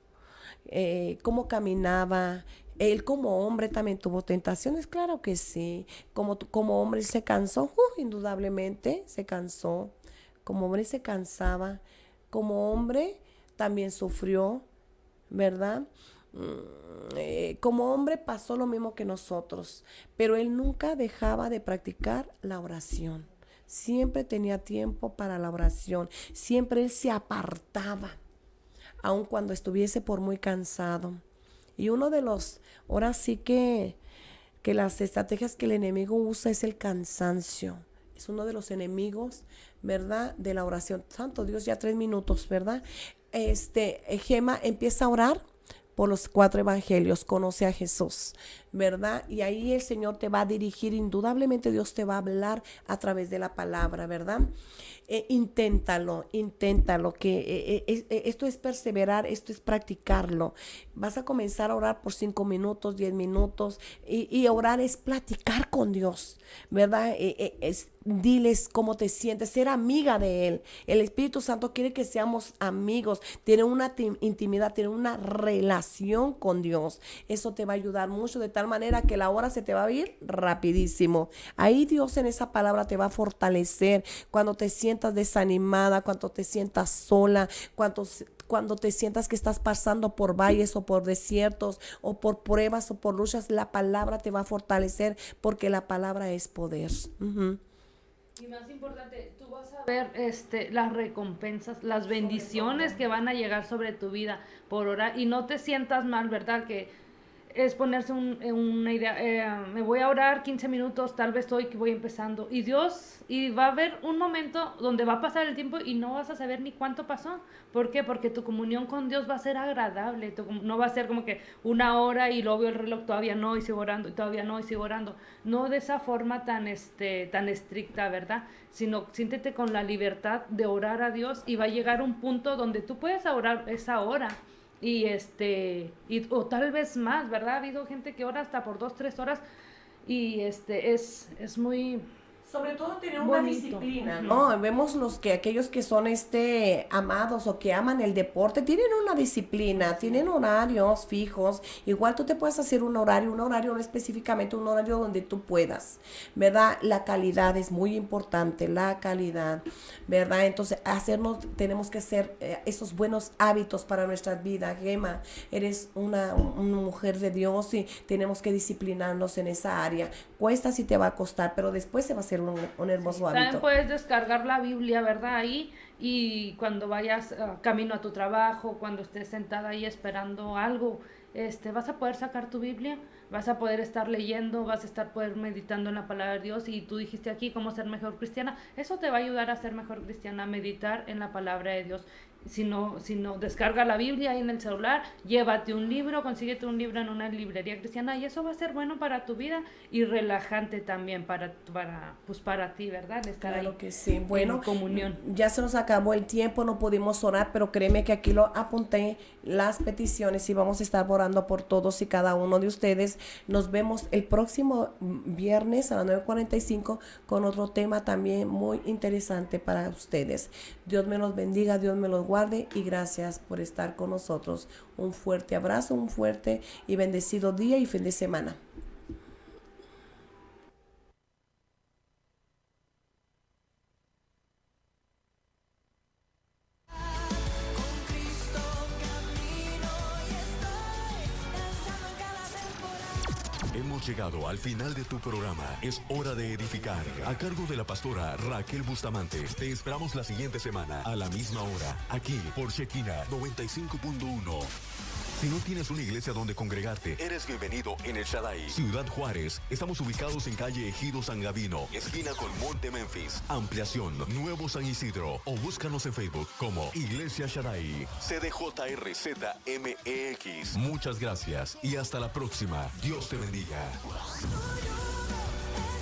Cómo caminaba. Él como hombre también tuvo tentaciones, claro que sí. Como hombre se cansó, indudablemente se cansó. Como hombre se cansaba. Como hombre también sufrió, ¿verdad? como hombre pasó lo mismo que nosotros, pero él nunca dejaba de practicar la oración. Siempre tenía tiempo para la oración, siempre él se apartaba, aun cuando estuviese por muy cansado. Y uno de los, ahora sí que las estrategias que el enemigo usa es el cansancio. Es uno de los enemigos, ¿verdad? De la oración. Santo Dios, ya 3 minutos, ¿verdad? Gema empieza a orar por los 4 evangelios, conoce a Jesús, ¿verdad? Y ahí el Señor te va a dirigir, indudablemente Dios te va a hablar a través de la palabra, ¿verdad? Inténtalo, que esto es perseverar, esto es practicarlo. Vas a comenzar a orar por 5 minutos, 10 minutos, y orar es platicar con Dios, ¿verdad? Diles cómo te sientes, ser amiga de Él. El Espíritu Santo quiere que seamos amigos, tener una intimidad, tener una relación con Dios. Eso te va a ayudar mucho, de tal manera que la hora se te va a ir rapidísimo. Ahí Dios en esa palabra te va a fortalecer cuando te sientas desanimada, cuando te sientas sola, cuando te sientas que estás pasando por valles o por desiertos o por pruebas o por luchas. La palabra te va a fortalecer, porque la palabra es poder. Y más importante, tú vas a ver las recompensas, las bendiciones que van a llegar sobre tu vida por orar, y no te sientas mal, ¿verdad? Que es ponerse una idea, me voy a orar 15 minutos, tal vez hoy que voy empezando, y va a haber un momento donde va a pasar el tiempo y no vas a saber ni cuánto pasó. ¿Por qué? Porque tu comunión con Dios va a ser agradable, no va a ser como que 1 hora y luego veo el reloj, todavía no, y sigo orando, y todavía no, y sigo orando. No de esa forma tan estricta, ¿verdad? Sino siéntete con la libertad de orar a Dios, y va a llegar un punto donde tú puedes orar esa hora. O tal vez más, ¿verdad? Ha habido gente que ora hasta por 2-3 horas, y es muy Sobre todo tener una bonito. disciplina, ¿no? Vemos aquellos que son amados o que aman el deporte, tienen una disciplina, tienen horarios fijos. Igual tú te puedes hacer un horario no específicamente un horario donde tú puedas, ¿verdad? La calidad es muy importante, la calidad, ¿verdad? Entonces tenemos que hacer esos buenos hábitos para nuestra vida. Gema, eres una mujer de Dios, y tenemos que disciplinarnos en esa área. Cuesta, si te va a costar, pero después se va a hacer un hermoso hábito. También puedes descargar la Biblia, ¿verdad? Ahí, y cuando vayas camino a tu trabajo, cuando estés sentada ahí esperando algo, vas a poder sacar tu Biblia, vas a poder estar leyendo, vas a poder meditando en la palabra de Dios. Y tú dijiste aquí cómo ser mejor cristiana. Eso te va a ayudar a ser mejor cristiana, a meditar en la palabra de Dios. Si no, descarga la Biblia ahí en el celular, llévate un libro, consíguete un libro en una librería cristiana, y eso va a ser bueno para tu vida y relajante también para ti, ¿verdad? Estar claro ahí, que sí. Bueno, en comunión. Ya se nos acabó el tiempo, no pudimos orar, pero créeme que aquí lo apunté, las peticiones, y vamos a estar orando por todos y cada uno de ustedes. Nos vemos el próximo viernes a las 9:45 con otro tema también muy interesante para ustedes. Dios me los bendiga, Dios me los guarde, y gracias por estar con nosotros. Un fuerte abrazo, un fuerte y bendecido día y fin de semana. Hemos llegado al final de tu programa. Es hora de edificar. A cargo de la pastora Raquel Bustamante. Te esperamos la siguiente semana a la misma hora, aquí por Shekinah 95.1. Si no tienes una iglesia donde congregarte, eres bienvenido en El Shaddai, Ciudad Juárez. Estamos ubicados en calle Ejido San Gavino, esquina con Monte Memphis. Ampliación, Nuevo San Isidro. O búscanos en Facebook como Iglesia Shaddai, CDJRZMEX. Muchas gracias y hasta la próxima. Dios te bendiga.